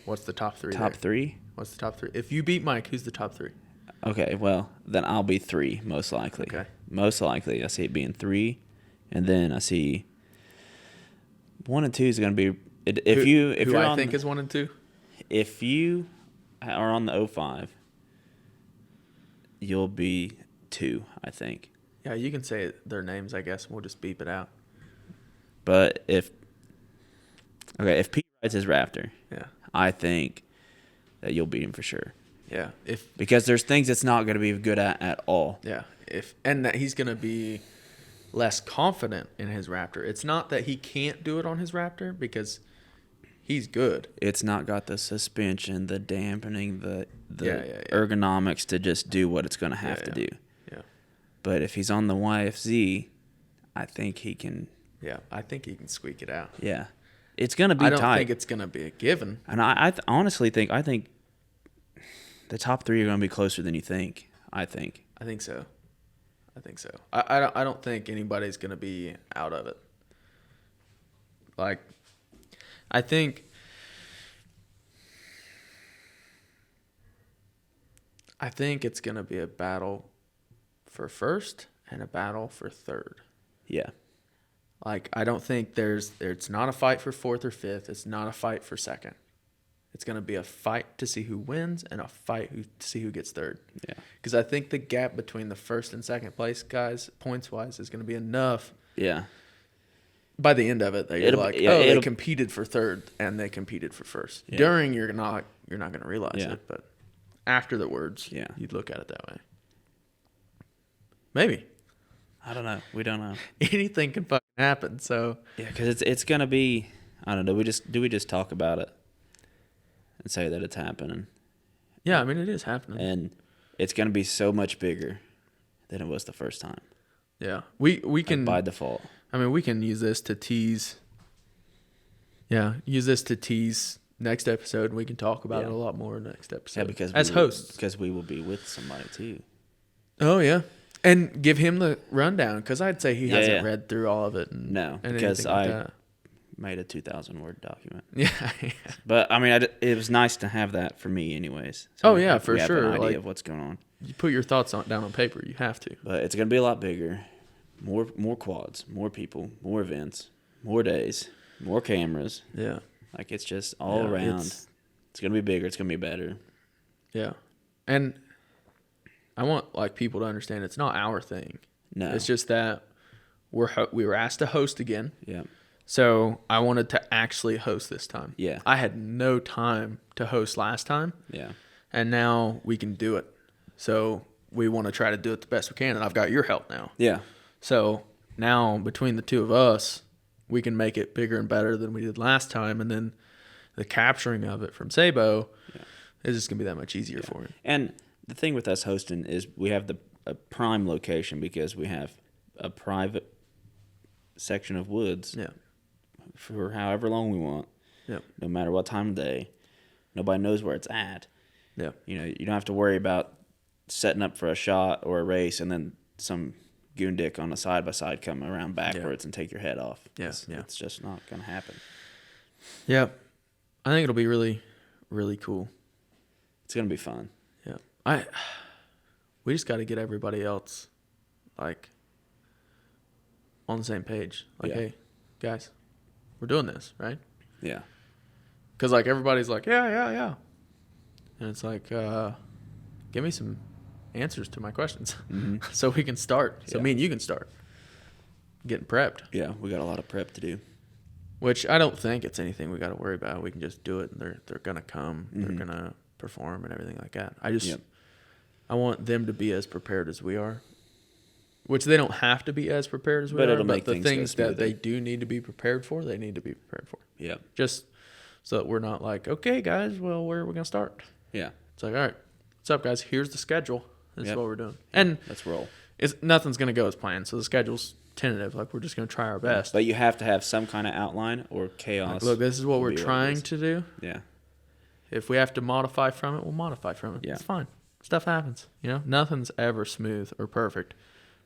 What's the top 3? Top 3? What's the top 3? If you beat Mike, who's the top 3? Okay, well, then I'll be 3, most likely. Okay. Most likely, I see it being 3, and then I see 1 and 2 is going to be... If you're I on, think is 1 and 2? If you are on the 05, you'll be 2, I think. Yeah, you can say their names, I guess, and we'll just beep it out. But if Pete rides his Raptor, Yeah. I think that you'll beat him for sure. Yeah. Because there's things it's not going to be good at all. Yeah. And that he's going to be less confident in his Raptor. It's not that he can't do it on his Raptor because he's good. It's not got the suspension, the dampening, the Yeah. ergonomics to just do what it's going to have to do. Yeah. But if he's on the YFZ, I think he can. Yeah, I think he can squeak it out. Yeah, it's going to be tight. I don't tight. think it's going to be a given. And I honestly think the top 3 are going to be closer than you think. I think so. I don't think anybody's going to be out of it. Like, I think it's going to be a battle for first and a battle for third. Yeah. Like, I don't think it's not a fight for fourth or fifth. It's not a fight for second. It's going to be a fight to see who wins and a fight to see who gets third. Yeah. Because I think the gap between the first and second place guys, points-wise, is going to be enough Yeah. by the end of it that you're It'll- like, yeah, oh, they it'll- competed for third and they competed for first. Yeah. During, you're not going to realize Yeah. it, but after the words, Yeah. you'd look at it that way. Maybe. I don't know. We don't know. Anything can fucking happen, so... Yeah, because it's gonna be. I don't know. We just talk about it and say that it's happening, Yeah, I mean, it is happening. and it's gonna be so much bigger than it was the first time. Yeah. We can... By default. I mean, we can use this to tease... Yeah, use this to tease next episode, and we can talk about Yeah. it a lot more next episode. Yeah, because as hosts. because we will be with somebody too. Oh, yeah. And give him the rundown, because I'd say he Yeah, hasn't yeah. read through all of it. And, No, and because anything like that. Made a 2,000 word document. Yeah. But I mean, it was nice to have that for me, anyways. So Oh, yeah, for we have sure. An idea Like- of what's going on. You put your thoughts down on paper. You have to. But it's gonna be a lot bigger. More quads, more people, more events, more days, more cameras. Yeah. Like it's just all Yeah, around. it's- It's gonna be bigger. It's gonna be better. Yeah. And I want like people to understand it's not our thing. No, It's just that we were asked to host again. yeah, So I wanted to actually host this time. Yeah. I had no time to host last time, yeah, and now we can do it. So we want to try to do it the best we can, and I've got your help now. yeah, So now between the two of us, we can make it bigger and better than we did last time, and then the capturing of it from Sabo is just gonna be that much easier for him. And the thing with us hosting is we have a prime location because we have a private section of woods Yeah. for however long we want. Yep. No matter what time of day, nobody knows where it's at. Yeah. You know, you don't have to worry about setting up for a shot or a race and then some goon dick on a side by side come around backwards and take your head off. Yeah, It's, yeah. it's just not going to happen. Yeah. I think it'll be really, really cool. It's going to be fun. Yeah. We just got to get everybody else like on the same page. Like, Yeah. hey, guys, we're doing this, right? Yeah. Because like everybody's like, yeah, and it's like, give me some answers to my questions, so we can start. So Yeah. me and you can start getting prepped. Yeah, we got a lot of prep to do. Which I don't think it's anything we got to worry about. We can just do it, and they're gonna come, they're Mhm. gonna perform, and everything like that. I just Yep. I want them to be as prepared as we are. Which they don't have to be as prepared as we But are, it'll but make the things go things that they smoother. do need to be prepared for, they need to be prepared for. Yeah. Just so that we're not like, okay, guys, well, where are we going to start? Yeah. It's like, all right, what's up, guys? Here's the schedule. This is Yep. what we're doing. And Let's roll. nothing's going to go as planned, so the schedule's tentative. Like, we're just going to try our best. But you have to have some kind of outline or chaos. Like, look, this is what will we're be what it trying is. to do. Yeah. If we have to modify from it, we'll modify from it. Yeah. It's fine. Stuff happens. You know, nothing's ever smooth or perfect.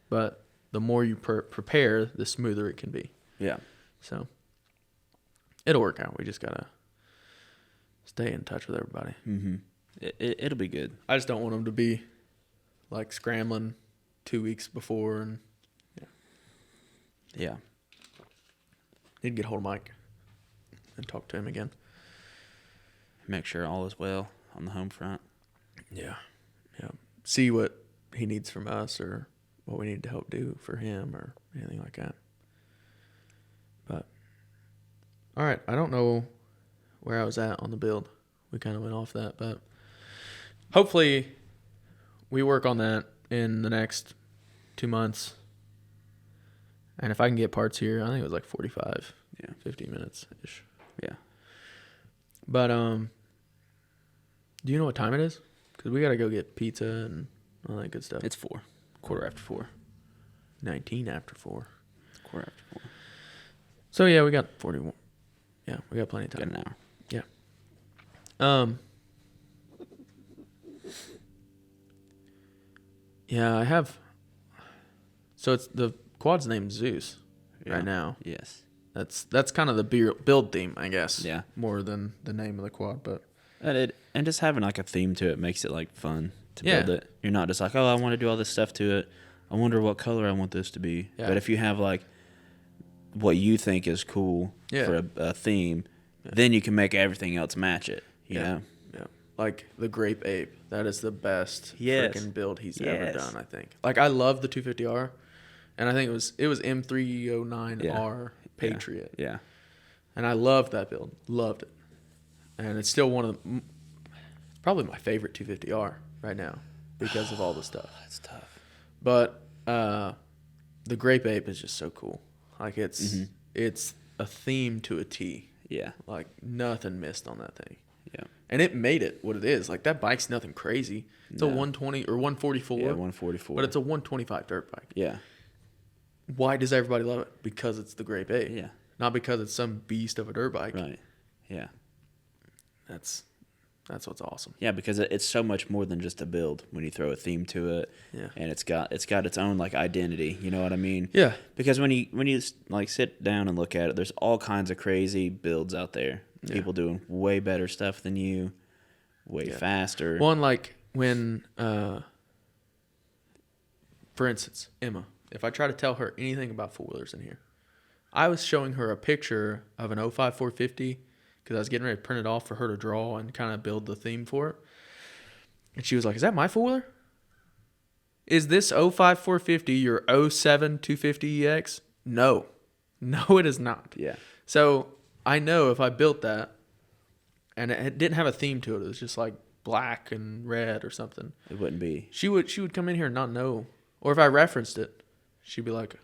But the more you prepare, the smoother it can be. Yeah. So it'll work out. We just got to stay in touch with everybody. Mm-hmm. It'll be good. I just don't want them to be like scrambling 2 weeks before and Yeah. need to get hold of Mike and talk to him again. Make sure all is well on the home front. Yeah. Yeah. See what he needs from us or what we need to help do for him or anything like that. But all right, I don't know where I was at on the build. We kind of went off that, but hopefully we work on that in the next 2 months. And if I can get parts here, I think it was like 45, 50 minutes ish. Yeah. But do you know what time it is? Because we got to go get pizza and all that good stuff. It's 4. Quarter after 4. 19 after 4. Quarter after 4. So yeah, we got 41. Yeah, we got plenty of Got time. an hour. Yeah, I have. So it's the quad's named Zeus Yeah. right now. Yes. That's kind of the build theme, I guess. Yeah. More than the name of the quad, but And just having like a theme to it makes it like fun to Yeah. build it. You're not just like, oh, I want to do all this stuff to it. I wonder what color I want this to be. Yeah. But if you have like what you think is cool Yeah. for a theme, then you can make everything else match it. You know? Yeah. Like the Grape Ape. That is the best Yes. freaking build he's Yes. ever done, I think. Like, I love the 250R. And I think it was M309R Patriot. Yeah. And I loved that build. Loved it. And it's still probably my favorite 250R right now because of all the stuff. That's tough. But the Grape Ape is just so cool. Like, it's a theme to a T. Yeah. Like, nothing missed on that thing. Yeah. And it made it what it is. Like, that bike's nothing crazy. It's a 120 or 144. Yeah, 144. But it's a 125 dirt bike. Yeah. Why does everybody love it? Because it's the Grape Ape. Yeah. Not because it's some beast of a dirt bike. Right. Yeah. That's what's awesome. Yeah, because it's so much more than just a build when you throw a theme to it. Yeah. And it's got its own like identity, you know what I mean? Yeah. Because when you like sit down and look at it, there's all kinds of crazy builds out there. Yeah. People doing way better stuff than you, way faster. One, like when for instance, Emma, if I try to tell her anything about four-wheelers in here, I was showing her a picture of an 05 450 because I was getting ready to print it off for her to draw and kind of build the theme for it. And she was like, "Is that my four-wheeler? Is this 05 450 your 07 250EX?" No, it is not. Yeah. So I know if I built that and it didn't have a theme to it, it was just like black and red or something, It wouldn't be. she would come in here and not know. Or if I referenced it, she'd be like,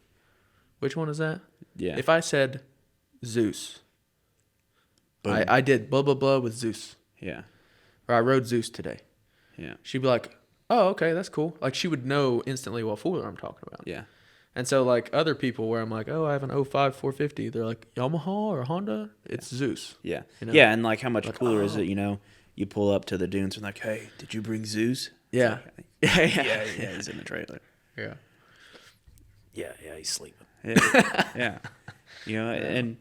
"Which one is that?" Yeah. If I said Zeus, Boom. I did blah, blah, blah with Zeus. Yeah. Or I rode Zeus today. Yeah. She'd be like, "Oh, okay, that's cool." Like, she would know instantly what four-wheeler I'm talking about. Yeah. And so, like, other people where I'm like, "Oh, I have an 05 450. They're like, "Yamaha or Honda?" It's Zeus. Yeah. You know? Yeah, and like how much Like, cooler is it, you know? You pull up to the dunes and like, "Hey, did you bring Zeus?" Yeah. Yeah, he's in the trailer. Yeah. Yeah, he's sleeping. Yeah. You know, and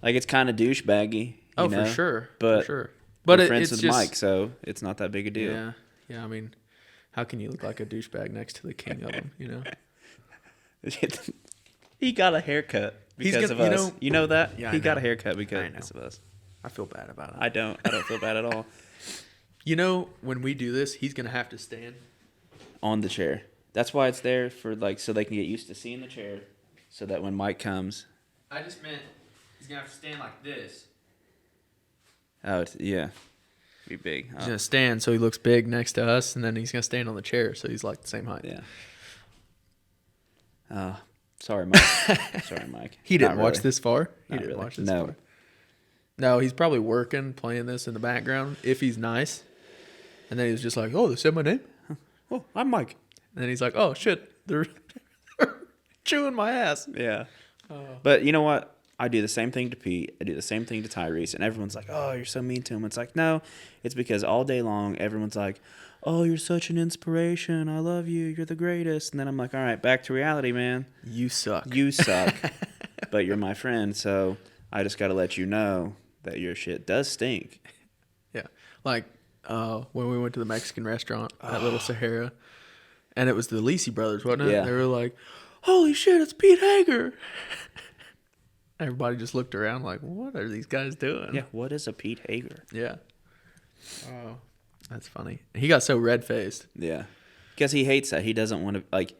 like it's kind of douchebaggy. Oh, know? for sure. But for sure. But But friends it's with just Mike, so it's not that big a deal. Yeah. Yeah. I mean, how can you look like a douchebag next to the king of them? You know. He got a haircut because of you us. know- You know that? Yeah, I He got know. a haircut I because know. of us. I feel bad about it. I don't feel bad at all. You know, when we do this, he's gonna have to stand. On the chair. That's why it's there for like so they can get used to seeing the chair, so that when Mike comes. I just meant he's gonna have to stand like this. Oh, yeah. Be big. He's Oh, gonna stand so he looks big next to us, and then he's gonna stand on the chair so he's like the same height. yeah. Sorry, Mike. Sorry, Mike. He didn't Not watch really. this far. He Not didn't really. watch this No. far. No, he's probably working, playing this in the background if he's nice. And then he was just like, "Oh, they said my name." Oh, I'm Mike. And then he's like, "Oh shit, they're chewing my ass." Yeah. But you know what? I do the same thing to Pete. I do the same thing to Tyrese. And everyone's like, "Oh, you're so mean to him." It's like, no. It's because all day long, everyone's like, "Oh, you're such an inspiration. I love you. You're the greatest." And then I'm like, all right, back to reality, man. You suck. You suck. But you're my friend. So I just got to let you know that your shit does stink. Yeah. Like when we went to the Mexican restaurant at Little Sahara, and it was the Lisi brothers, wasn't it? Yeah. They were like, "Holy shit, it's Pete Hager." Everybody just looked around like, "What are these guys doing?" Yeah. What is a Pete Hager? Yeah. Oh, that's funny. He got so red-faced. Yeah. Because he hates that. He doesn't want to, like,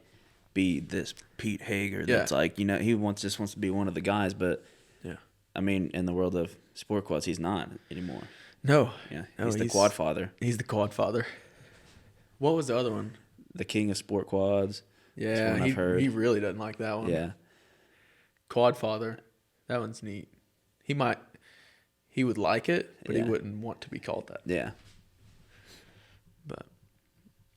be this Pete Hager that's like, you know, he just wants to be one of the guys. But, Yeah. I mean, in the world of sport quads, he's not anymore. No. Yeah. No, He's the quad father. He's the quad father. What was the other one? The king of sport quads. Yeah, one I've heard. he really doesn't like that one. Yeah. Quad father. That one's neat. He would like it, but he Yeah. wouldn't want to be called that. Yeah. But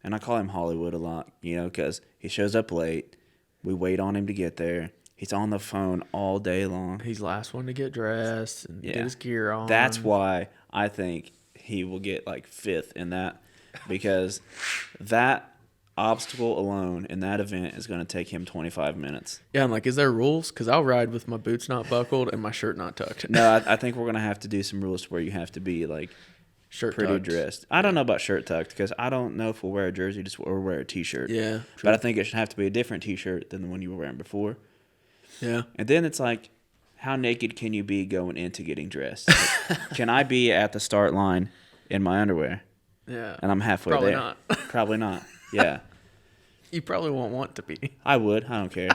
And I call him Hollywood a lot, you know, because he shows up late. We wait on him to get there. He's on the phone all day long. he's the last one to get dressed and Yeah. get his gear on. That's why I think he will get like fifth in that, because that obstacle alone in that event is going to take him 25 minutes. Yeah, I'm like, is there rules? Because I'll ride with my boots not buckled and my shirt not tucked. No, I think we're going to have to do some rules where you have to be like Shirt pretty tucked. dressed. I don't know about shirt tucked because I don't know if we'll wear a jersey or wear a t-shirt. Yeah. But I think it should have to be a different t-shirt than the one you were wearing before. Yeah. And then it's like, how naked can you be going into getting dressed? Like, can I be at the start line in my underwear. Yeah. And I'm halfway Probably there. not. Probably not. Yeah. You probably won't want to be. I would. I don't care.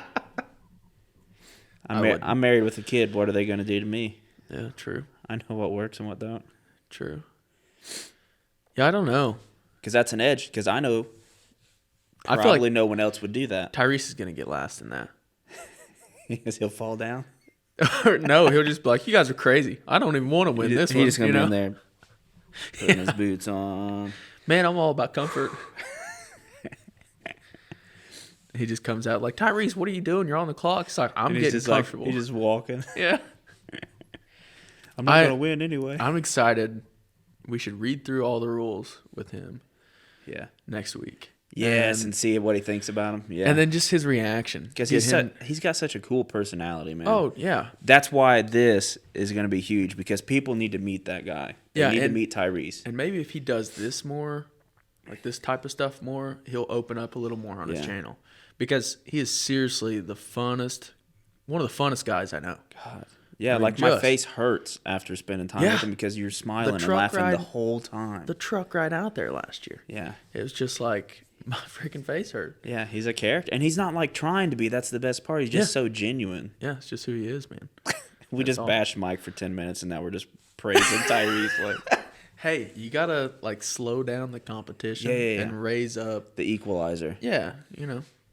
I'm married with a kid. What are they going to do to me? Yeah, true. I know what works and what don't. True. Yeah, I don't know. Because that's an edge. Because I know I feel like no one else would do that. Tyrese is going to get last in that. Because he'll fall down. No, he'll just be like, you guys are crazy. I don't even want to win this one. He's just going to be in there putting his boots on. Man, I'm all about comfort. He just comes out like, Tyrese, what are you doing? You're on the clock. It's like, I'm getting comfortable. He's just walking. Yeah. I'm not going to win anyway. I'm excited. We should read through all the rules with him. Yeah. Next week. Yes, and see what he thinks about him. Yeah. And then just his reaction. Because he's got such a cool personality, man. Oh, yeah. That's why this is going to be huge, because people need to meet that guy. They need to meet Tyrese. And maybe if he does this more, like this type of stuff more, he'll open up a little more on his channel. Because he is seriously one of the funnest guys I know. God. Yeah, I mean, my face hurts after spending time with him because you're smiling and laughing the whole time. The truck ride out there last year. Yeah. It was just like, my freaking face hurt. Yeah, he's a character. And he's not like trying to be. That's the best part. He's just so genuine. Yeah, it's just who he is, man. We just bashed Mike for 10 minutes and now we're just praising Tyrese. Like, hey, you got to like slow down the competition and raise up. The equalizer. Yeah,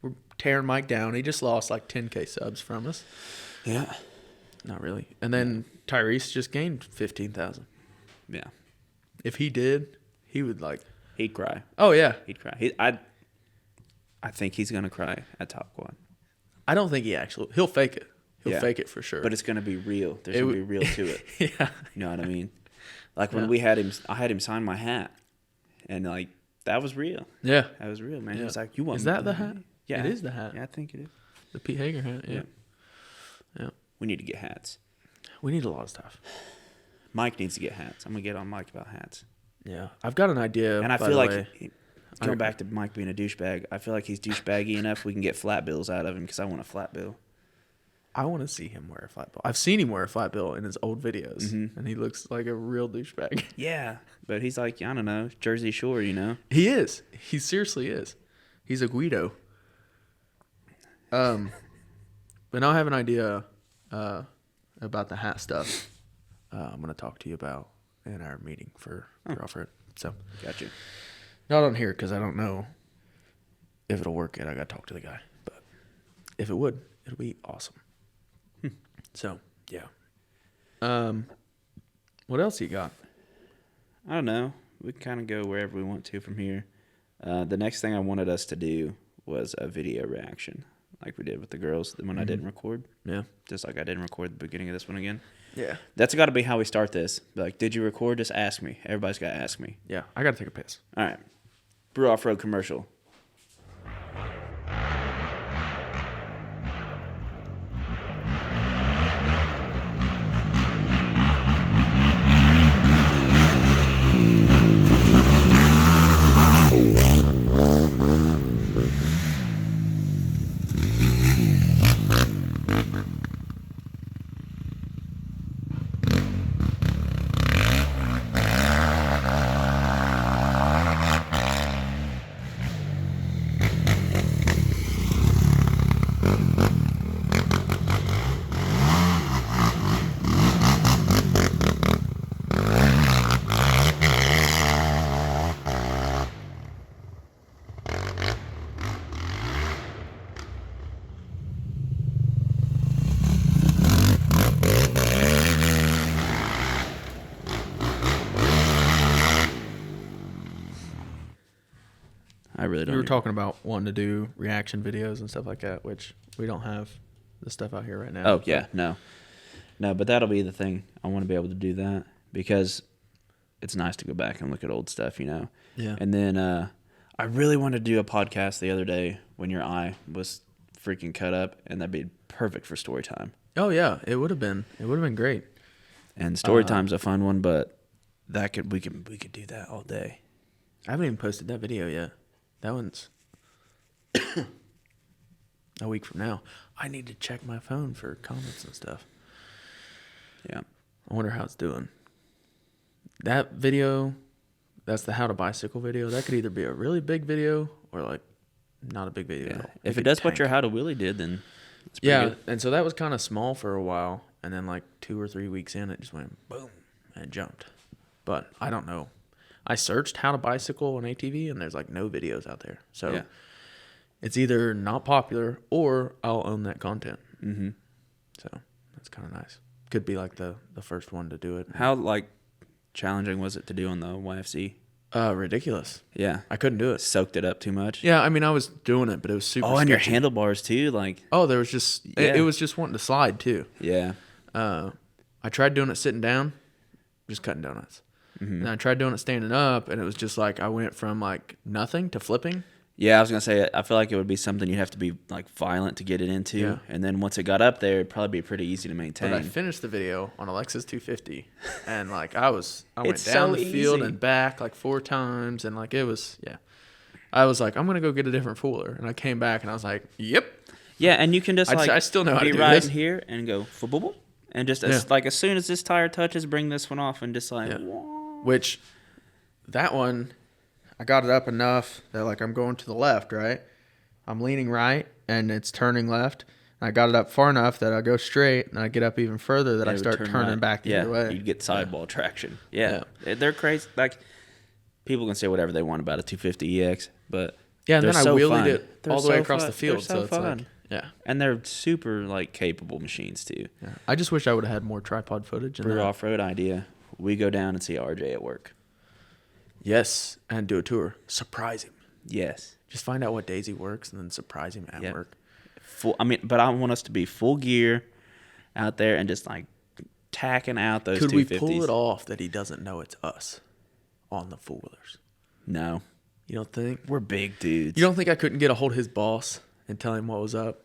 we're tearing Mike down. He just lost like 10K subs from us. Yeah. Not really. And then Tyrese just gained 15,000. Yeah. If he did, he would like... He'd cry. Oh, yeah. He'd cry. I think he's going to cry at Top Quad. I don't think he'll fake it. He'll fake it for sure. But it's going to be real. There's going to be real to it. Yeah. You know what I mean? Like when I had him sign my hat. And like, that was real. Yeah. That was real, man. Yeah. He was like, you want Is that the hat? Yeah. It is the hat. Yeah, I think it is. The Pete Hager hat, yeah. We need to get hats. We need a lot of stuff. Mike needs to get hats. I'm going to get on Mike about hats. Yeah. I've got an idea. And I feel like, going back to Mike being a douchebag, I feel like he's douchebaggy enough we can get flat bills out of him because I want a flat bill. I want to see him wear a flat bill. I've seen him wear a flat bill in his old videos, and he looks like a real douchebag. Yeah. But he's like, I don't know, Jersey Shore, He is. He seriously is. He's a Guido. But now I have an idea about the hat stuff. I'm going to talk to you about in our meeting for Offroad. So, gotcha. Not on here because I don't know if it'll work yet. I got to talk to the guy. But if it would, it'll be awesome. So, yeah. What else you got? I don't know. We can kind of go wherever we want to from here. The next thing I wanted us to do was a video reaction, like we did with the girls, the one I didn't record. Yeah. Just like I didn't record the beginning of this one again. Yeah. That's got to be how we start this. Like, did you record? Just ask me. Everybody's got to ask me. Yeah. I got to take a piss. All right. Brew Offroad commercial. I really don't. You were talking about wanting to do reaction videos and stuff like that, which we don't have the stuff out here right now. Oh, yeah. No, but that'll be the thing. I want to be able to do that because it's nice to go back and look at old stuff, Yeah. And then I really wanted to do a podcast the other day when your eye was freaking cut up, and that'd be perfect for story time. Oh, yeah. It would have been. It would have been great. And story time's a fun one, but we could do that all day. I haven't even posted that video yet. That one's a week from now. I need to check my phone for comments and stuff. Yeah. I wonder how it's doing. That video that's the how to bicycle video. That could either be a really big video or like not a big video at all. If it does what your how to wheelie did, then it's pretty yeah. good. And so that was kind of small for a while, and then like 2 or 3 weeks in, it just went boom and it jumped. But I don't know. I searched how to bicycle on ATV, and there's like no videos out there. So it's either not popular or I'll own that content. Mm-hmm. So that's kind of nice. Could be like the first one to do it. How like challenging was it to do on the YFC? Ridiculous. Yeah, I couldn't do it. Soaked it up too much. Yeah, I mean, I was doing it, but it was super. Oh, and your sketchy. handlebars too, like. Oh, there was just it was just wanting to slide too. Yeah. I tried doing it sitting down, just cutting donuts. Mm-hmm. And I tried doing it standing up, and it was just like I went from like nothing to flipping. Yeah, I was gonna say I feel like it would be something you'd have to be like violent to get it into, and then once it got up there, it'd probably be pretty easy to maintain. But I finished the video on a Lexus 250, and like I went down so the field easy. and back like 4 times, and like it was I was like, I'm gonna go get a different fooler, and I came back and I was like, yep. Yeah, and you can just I still know how to be do riding this. here and go boop, and just as soon as this tire touches, bring this one off and just like. Which that one. I got it up enough that like I'm going to the left, right? I'm leaning right and it's turning left. And I got it up far enough that I go straight and I get up even further that I start turning back the other way. You'd get sidewall traction. Yeah. They're crazy. Like people can say whatever they want about a 250 EX, but yeah, and then I wheelied fun. it all the way across fun. the field, They're so it's fun. like and they're super like capable machines too. Yeah. I just wish I would have had more tripod footage. For your off-road idea, we go down and see RJ at work. Yes, and do a tour. Surprise him. Yes. Just find out what days he works and then surprise him at work. But I want us to be full gear out there and just like tacking out those 250s. Could we pull it off that he doesn't know it's us on the four-wheelers? No. You don't think? We're big dudes. You don't think I couldn't get a hold of his boss and tell him what was up?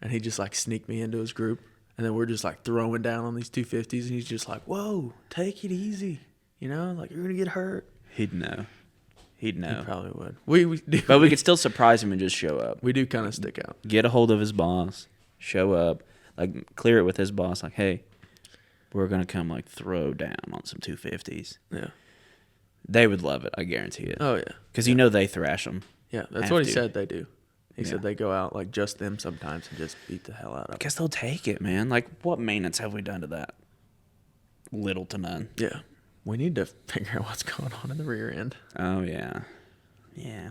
And he just like sneak me into his group. And then we're just like throwing down on these 250s. And he's just like, whoa, take it easy. You know, like you're going to get hurt. He'd know. He probably would. We do, but we could still surprise him and just show up. We do kind of stick out. Get a hold of his boss, show up, like clear it with his boss. Like, hey, we're gonna come like throw down on some 250s. Yeah, they would love it. I guarantee it. Oh yeah, because you know they thrash them. Yeah, that's what he said they do. He said they go out like just them sometimes and just beat the hell out of them. Because they'll take it, man. Like, what maintenance have we done to that? Little to none. Yeah. We need to figure out what's going on in the rear end. Oh, yeah. Yeah.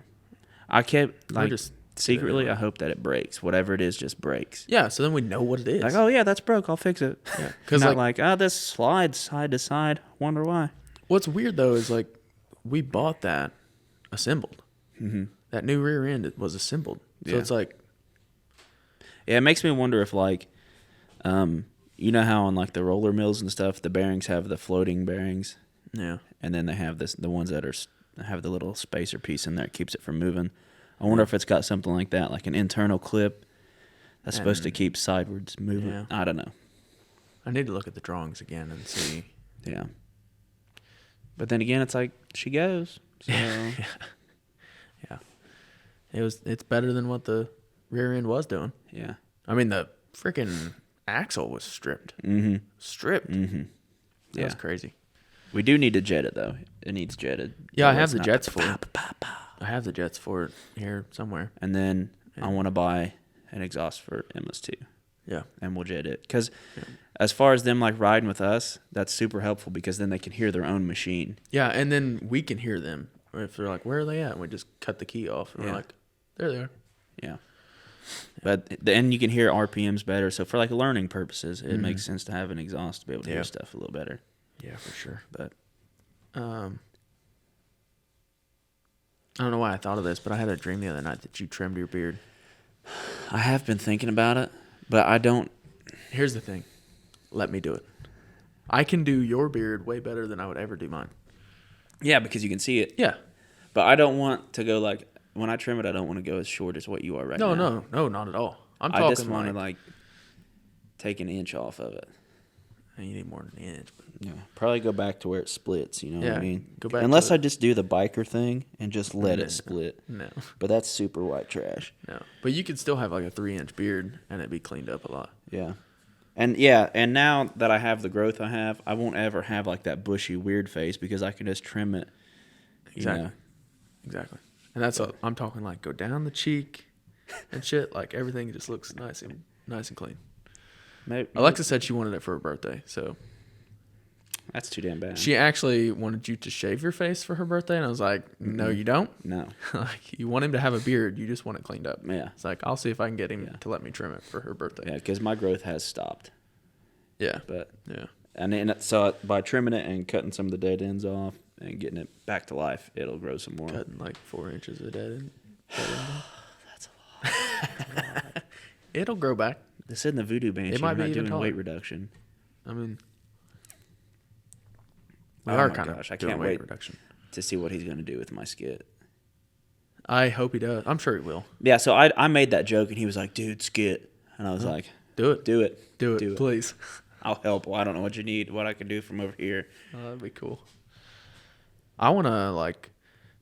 I kept, like, secretly, I hope that it breaks. Whatever it is, just breaks. Yeah, so then we know what it is. Like, oh, yeah, that's broke. I'll fix it. Yeah. Because, like, oh, this slides side to side. Wonder why. What's weird, though, is, like, we bought that assembled. Mm-hmm. That new rear end was assembled. So it's like... Yeah, it makes me wonder if, like, you know how on, like, the roller mills and stuff, the bearings have the floating bearings? Yeah. And then they have the ones that have the little spacer piece in there. It keeps it from moving. I wonder if it's got something like that, like an internal clip that's supposed to keep sidewards moving. Yeah. I don't know. I need to look at the drawings again and see. Yeah. But then again, it's like, she goes. So. Yeah. It's better than what the rear end was doing. Yeah. I mean, the freaking axle was stripped. Mm-hmm. Stripped. Mm-hmm. Yeah. That's crazy. We do need to jet it, though. It needs jetted. Yeah, I have the jets for it. I have the jets for it here somewhere. And then I want to buy an exhaust for Emma's, too. Yeah. And we'll jet it. Because as far as them, like, riding with us, that's super helpful because then they can hear their own machine. Yeah, and then we can hear them. If they're like, where are they at? And we just cut the key off. And we're like, there they are. Yeah. But then you can hear RPMs better. So for, like, learning purposes, it makes sense to have an exhaust to be able to hear stuff a little better. Yeah, for sure. But I don't know why I thought of this, but I had a dream the other night that you trimmed your beard. I have been thinking about it, but I don't. Here's the thing. Let me do it. I can do your beard way better than I would ever do mine. Yeah, because you can see it. Yeah. But I don't want to go like, when I trim it, I don't want to go as short as what you are right now. No, not at all. I'm talking I just want to like take an inch off of it. You need more than an inch. But yeah, probably go back to where it splits. You know what I mean? Go back. Unless I just do the biker thing and just let it split. No. But that's super white trash. No. But you could still have like a 3-inch beard and it'd be cleaned up a lot. Yeah. And now that I have the growth I have, I won't ever have like that bushy weird face because I can just trim it Exactly. You know? Exactly. And that's I'm talking like go down the cheek and shit. Like everything just looks nice and clean. Maybe, Alexa said she wanted it for her birthday, so that's too damn bad. she actually wanted you to shave your face for her birthday, and I was like, no, you don't. No. Like, you want him to have a beard, you just want it cleaned up. Yeah. It's like, I'll see if I can get him to let me trim it for her birthday. Yeah, because my growth has stopped. Yeah. But yeah. And then, so by trimming it and cutting some of the dead ends off and getting it back to life, it'll grow some more. Cutting like 4 inches of dead end. That's a lot. It'll grow back. This isn't the voodoo banshee. It might be not even doing taller. weight reduction. I mean, we Oh are my kind gosh, of I doing can't weight wait reduction. to see what he's going to do with my skit. I hope he does. I'm sure he will. Yeah, so I made that joke, and he was like, dude, skit. And I was like, Do it. do it. Do it, please. I'll help. Well, I don't know what you need, what I can do from over here. That'd be cool. I want to, like,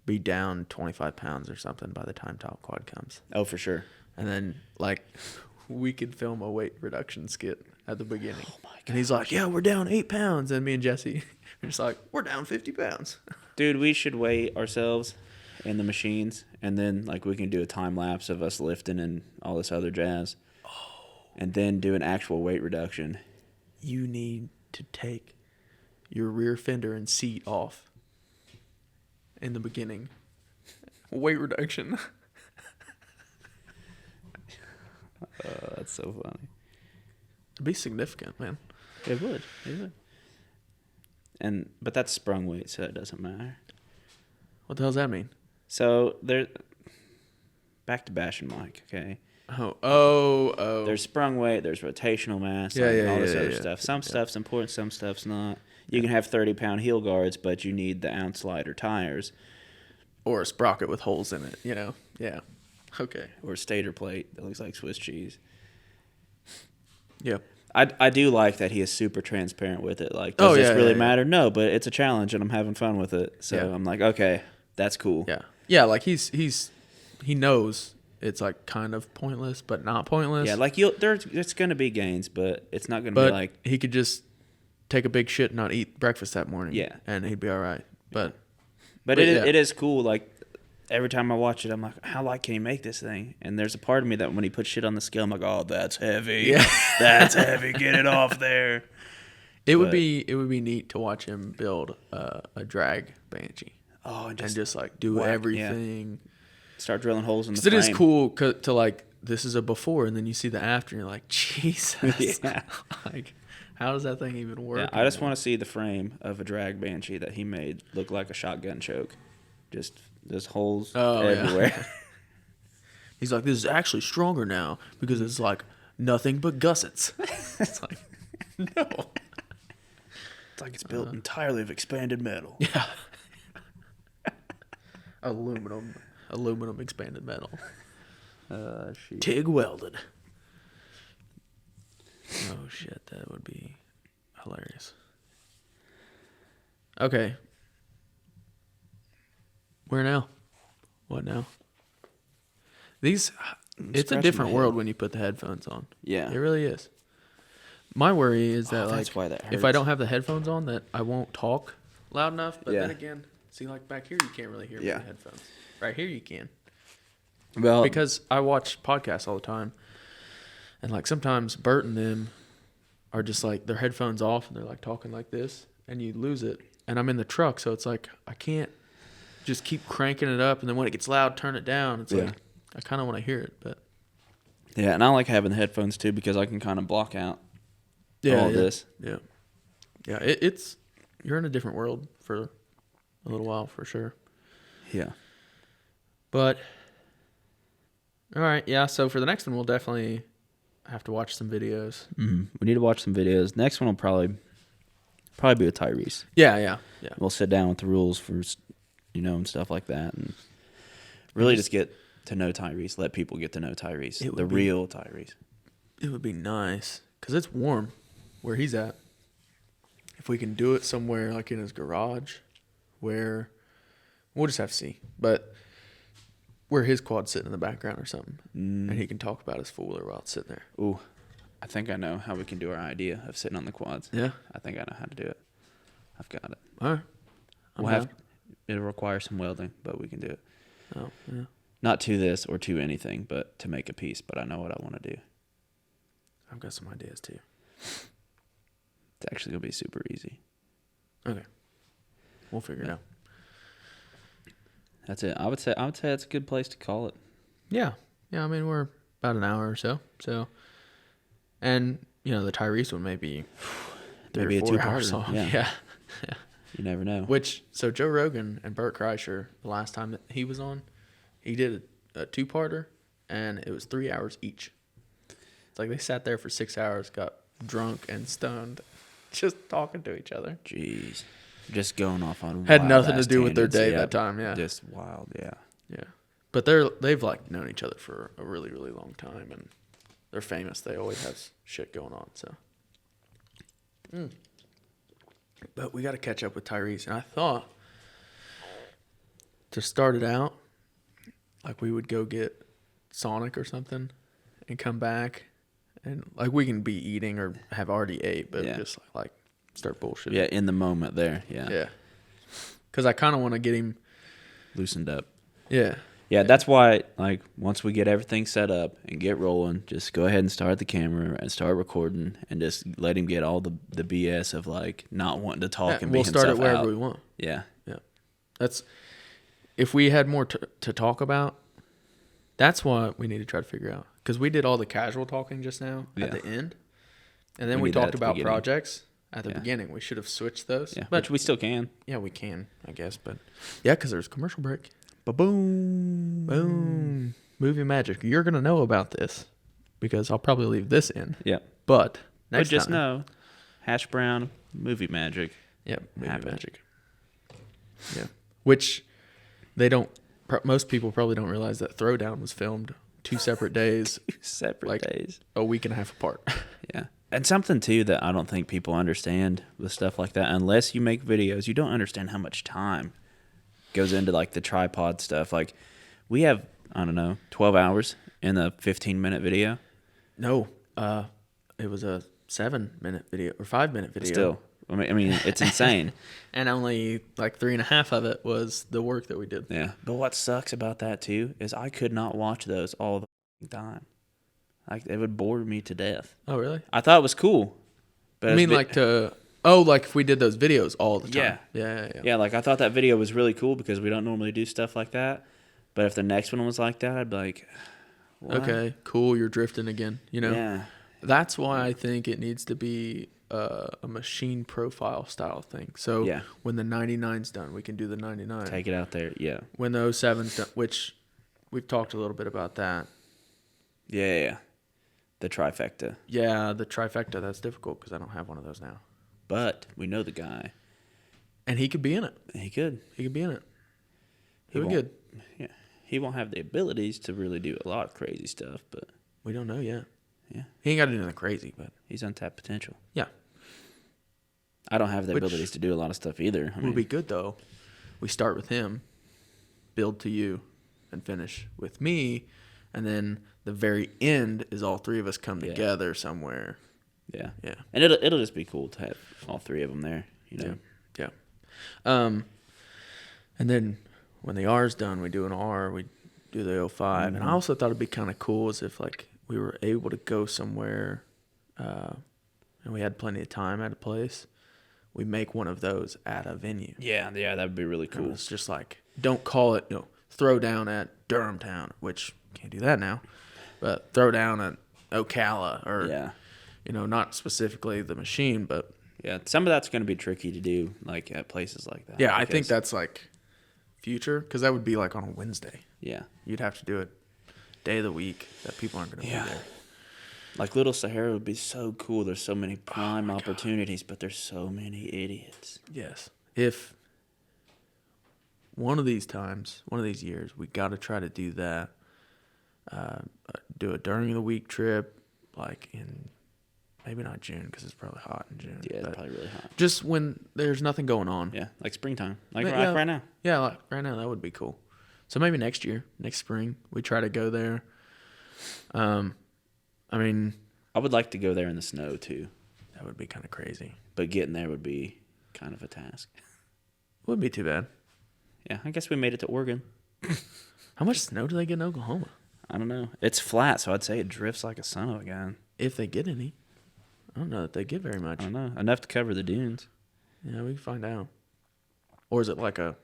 be down 25 pounds or something by the time Top Quad comes. Oh, for sure. And then, like, we could film a weight reduction skit at the beginning. Oh, my God. And he's like, yeah, we're down 8 pounds. And me and Jesse are just like, we're down 50 pounds. Dude, we should weigh ourselves in the machines, and then, like, we can do a time lapse of us lifting and all this other jazz. Oh. And then do an actual weight reduction. You need to take your rear fender and seat off in the beginning. Weight reduction. That's so funny. It'd be significant, man. It would. But that's sprung weight, so it doesn't matter. What the hell does that mean? So back to bashing Mike, okay? Oh. There's sprung weight, there's rotational mass, all this other stuff. Some stuff's important, some stuff's not. You can have 30-pound heel guards, but you need the ounce lighter tires. Or a sprocket with holes in it, you know? Yeah. Okay. Or a stator plate that looks like Swiss cheese. Yeah. I do like that he is super transparent with it. Like, does this really matter? No, but it's a challenge, and I'm having fun with it. So I'm like, okay, that's cool. Yeah. Yeah, like he knows it's like kind of pointless, but not pointless. Yeah, like it's going to be gains, but it's not going to be like... he could just take a big shit and not eat breakfast that morning. Yeah. And he'd be all right. But it is cool. Like, every time I watch it, I'm like, how light can he make this thing? And there's a part of me that when he puts shit on the scale, I'm like, oh, that's heavy. Yeah. That's heavy. Get it off there. It would be neat to watch him build a drag banshee. Oh, and just like do everything. Yeah. Start drilling holes in the frame. It is cool to like, this is a before, and then you see the after, and you're like, Jesus. Yeah. Like, how does that thing even work? Yeah, I just want to see the frame of a drag banshee that he made look like a shotgun choke. Just holes everywhere. Yeah. He's like, this is actually stronger now because it's like nothing but gussets. It's like, no. It's like it's built entirely of expanded metal. Yeah. Aluminum expanded metal. Shit. TIG welded. Oh shit, that would be hilarious. Okay. Where now? What now? It's a different world when you put the headphones on. Yeah. It really is. My worry is that that's why that if I hurts. don't have the headphones on, that I won't talk loud enough. But then again, see, like back here, you can't really hear me in the headphones. Right here, you can. Well, Because I watch podcasts all the time, and like sometimes Bert and them are just like their headphones off and they're like talking like this, and you lose it. And I'm in the truck, so it's like I can't just keep cranking it up, and then when it gets loud, turn it down. It's like I kind of want to hear it, but yeah, and I like having the headphones too because I can kind of block out all this. Yeah, yeah. It's you're in a different world for a little while for sure. Yeah. But all right, yeah. So for the next one, we'll definitely have to watch some videos. Mm-hmm. We need to watch some videos. Next one will probably be with Tyrese. Yeah. We'll sit down with the rules for, and stuff like that, and really just get to know Tyrese. Let people get to know Tyrese, real Tyrese. It would be nice because it's warm where he's at. If we can do it somewhere like in his garage, where we'll just have to see, but where his quad's sitting in the background or something, and he can talk about his Fooler while it's sitting there. Ooh, I think I know how we can do our idea of sitting on the quads. Yeah, I think I know how to do it. I've got it. All right. it'll require some welding, but we can do it. Oh, yeah. Not to this or to anything, but to make a piece. But I know what I want to do. I've got some ideas too. It's actually gonna be super easy. Okay. We'll figure it out. That's it. I would say that's a good place to call it. Yeah. Yeah, I mean, we're about an hour or so. So, and, you know, the Tyrese one may be 3 Maybe or a 4 two-parter. hours long. Yeah. Yeah. You never know. So Joe Rogan and Burt Kreischer, the last time that he was on, he did a 2-parter, and it was 3 hours each. It's like they sat there for 6 hours, got drunk and stoned, just talking to each other. Jeez. Just going off on Had wild nothing to ass do with their tangents. day that time, yeah. Just wild, yeah. Yeah. But they've like known each other for a really, really long time, and they're famous. They always have shit going on, so. But we got to catch up with Tyrese, and I thought to start it out, like we would go get Sonic or something and come back, and like we can be eating or have already ate, but just like start bullshitting. Yeah, in the moment there, yeah. Yeah. Because I kind of want to get him Loosened up. Yeah. Yeah, that's why, like, once we get everything set up and get rolling, just go ahead and start the camera and start recording and just let him get all the BS of, like, not wanting to talk and be himself we'll start it wherever out. we want. Yeah. Yeah. That's, if we had more to talk about, that's what we need to try to figure out. Because we did all the casual talking just now at the end. And then we need that talked at the about beginning. projects at the beginning. We should have switched those. Yeah, But which we still can. yeah, we can, I guess. But yeah, because there's a commercial break. Ba-boom. Boom. Movie magic. You're going to know about this because I'll probably leave this in. Yeah. But But next just time. know, Hash Brown, movie magic. Yeah, movie Happen. magic. Yeah. Which they don't, most people probably don't realize that Throwdown was filmed 2 separate days, Separate days. a week and a half apart. Yeah. And something, too, that I don't think people understand with stuff like that, unless you make videos, you don't understand how much time goes into, like, the tripod stuff. Like, we have, I don't know, 12 hours in the 15-minute video. No, it was a 7-minute video or 5-minute video. Still. I mean, it's insane. And only like 3.5 of it was the work that we did. Yeah. But what sucks about that, too, is I could not watch those all the time. Like, it would bore me to death. Oh, really? I thought it was cool. But I mean, like like if we did those videos all the time. Yeah. Yeah. Yeah, like I thought that video was really cool because we don't normally do stuff like that. But if the next one was like that, I'd be like, what? Okay, cool. You're drifting again. You know? Yeah. That's why I think it needs to be a machine profile style thing. So when the 99's done, we can do the 99. Take it out there. Yeah. When the 07's done, which we've talked a little bit about that. Yeah. The trifecta. Yeah, the trifecta, that's difficult because I don't have one of those now. But we know the guy. And he could be in it. He could. He could be in it. He He'll be good. Yeah. He won't have the abilities to really do a lot of crazy stuff, but We don't know yet. yeah. He ain't got to do anything crazy, but He's untapped potential. yeah. I don't have the abilities to do a lot of stuff either. I Would be good, though. We start with him, build to you, and finish with me. And then the very end is all 3 of us come together somewhere. Yeah. Yeah. And it'll just be cool to have all 3 of them there, you know. Yeah. And then when the R's done, we do an R, we do the 05. And I also thought it'd be kind of cool as if like we were able to go somewhere and we had plenty of time at a place. We make one of those at a venue. Yeah, that would be really Cool. cool. It's just like, don't call it, throw down at Durham Town, which can't do that now, but throw down at Ocala or, not specifically the machine, but. Yeah, some of that's going to be tricky to do, like at places like that. Yeah, I think that's like future, because that would be like on a Wednesday. Yeah. You'd have to do it day of the week that people aren't going to be there. Like Little Sahara would be so cool. There's so many prime opportunities, but there's so many idiots. Yes. If one of these years, we got to try to do that, do a during the week trip, like in maybe not June because it's probably hot in June. Yeah, it's probably really hot. Just when there's nothing going on. Yeah, like springtime. Like Yeah. right now. Yeah, like right now, that would be cool. So maybe next spring, we try to go there. I mean, I would like to go there in the snow too, that would be kind of crazy. but getting there would be kind of a task. Wouldn't be too bad. Yeah, I guess we made it to Oregon. How much snow do they get in Oklahoma? I don't know. It's flat, so I'd say it drifts like a son of a gun. If they get any. I don't know that they get very much. I don't know. Enough to cover the dunes. Yeah, we can find out. Or is it like it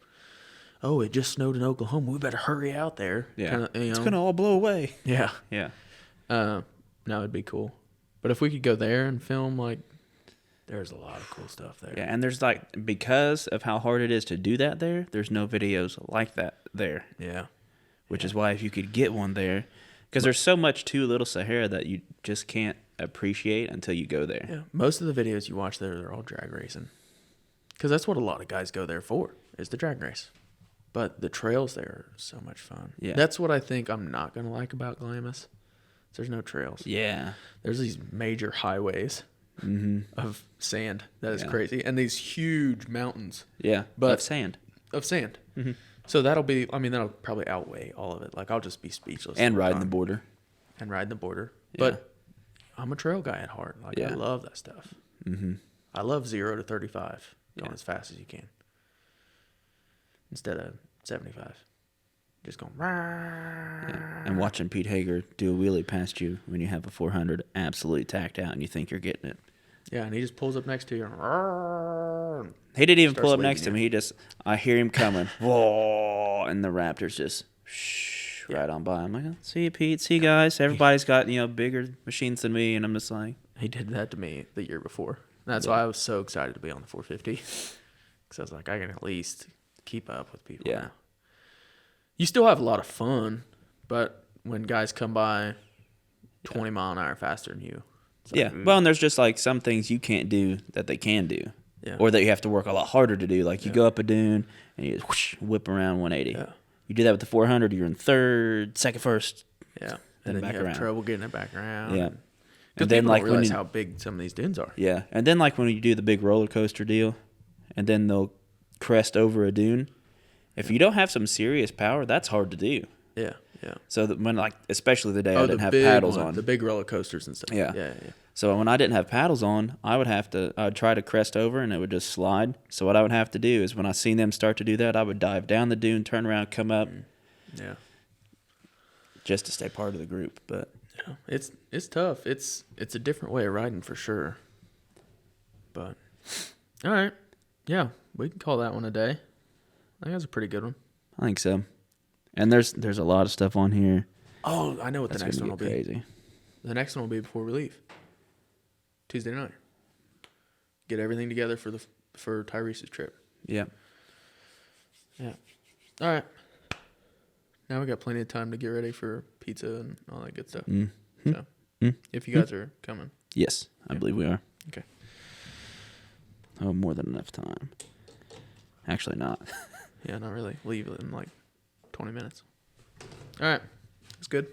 just snowed in Oklahoma. We better hurry out there. Yeah. Kinda, It's going to all blow away. Yeah. Yeah. No, it'd be cool. But if we could go there and film, like, there's a lot of cool stuff there. Yeah, and there's like, because of how hard it is to do that there's no videos like that there. Yeah. Which is why if you could get one there, because there's so much to Little Sahara that you just can't appreciate until you go there. Yeah. Most of the videos you watch there, they're all drag racing. Because that's what a lot of guys go there for, is the drag race. But the trails there are so much fun. Yeah. That's what I think I'm not going to like about Glamis. There's no trails. Yeah. There's these major highways of sand. That is Yeah. crazy. And these huge mountains Yeah. But- Of sand. of sand. So that'll probably outweigh all of it. Like, I'll just be speechless. And the whole riding the time. border. And riding the border. Yeah. But I'm a trail guy at heart. Like, I Yeah. love that stuff. Mm-hmm. I love 0 to 35 going Yeah. as fast as you can. Instead of 75. Just going. Yeah. And watching Pete Hager do a wheelie past you when you have a 400 absolutely tacked out and you think you're getting it. Yeah, and he just pulls up next to you. And, He didn't even Starts pull up leading next to you. me. He just, I hear him coming. Whoa! And the Raptors just right on by. I'm like, oh, see you, Pete. See you guys. Everybody's got, bigger machines than me. And I'm just like, he did that to me the year before. That's why I was so excited to be on the 450. Because I was like, I can at least keep up with people. Yeah. Now. You still have a lot of fun, but when guys come by 20 mile an hour faster than you. It's like, yeah. Well, and there's just like some things you can't do that they can do. Yeah. Or that you have to work a lot harder to do. Like you go up a dune and you just whip around 180. Yeah. You do that with the 400, you're in third, second, first. Yeah. And And then back you have around. trouble getting it back around. Yeah. Because And then people like don't when realize you, how big some of these dunes are. yeah, and then like when you do the big roller coaster deal, and then they'll crest over a dune. If you don't have some serious power, that's hard to do. Yeah. Yeah. So that when like, especially the day I didn't have paddles on. The big roller coasters and stuff. Yeah. Yeah. So when I didn't have paddles on, I'd try to crest over and it would just slide. So what I would have to do is when I seen them start to do that, I would dive down the dune, turn around, come up, Yeah. just to stay part of the group. But Yeah. It's tough. It's a different way of riding for sure. But all right. Yeah, we can call that one a day. I think that's a pretty good one. I think so. And there's a lot of stuff on here. Oh, I know what the That's next gonna one will get be. crazy. The next one will be before we leave. Tuesday night. Get everything together for Tyrese's trip. Yeah. Yeah. All right. Now we got plenty of time to get ready for pizza and all that good stuff. So, if you guys are coming. Yes, I believe we are. Okay. Oh, more than enough time. Actually, not. Yeah, not really. Leave it in like 20 minutes. All right. That's good.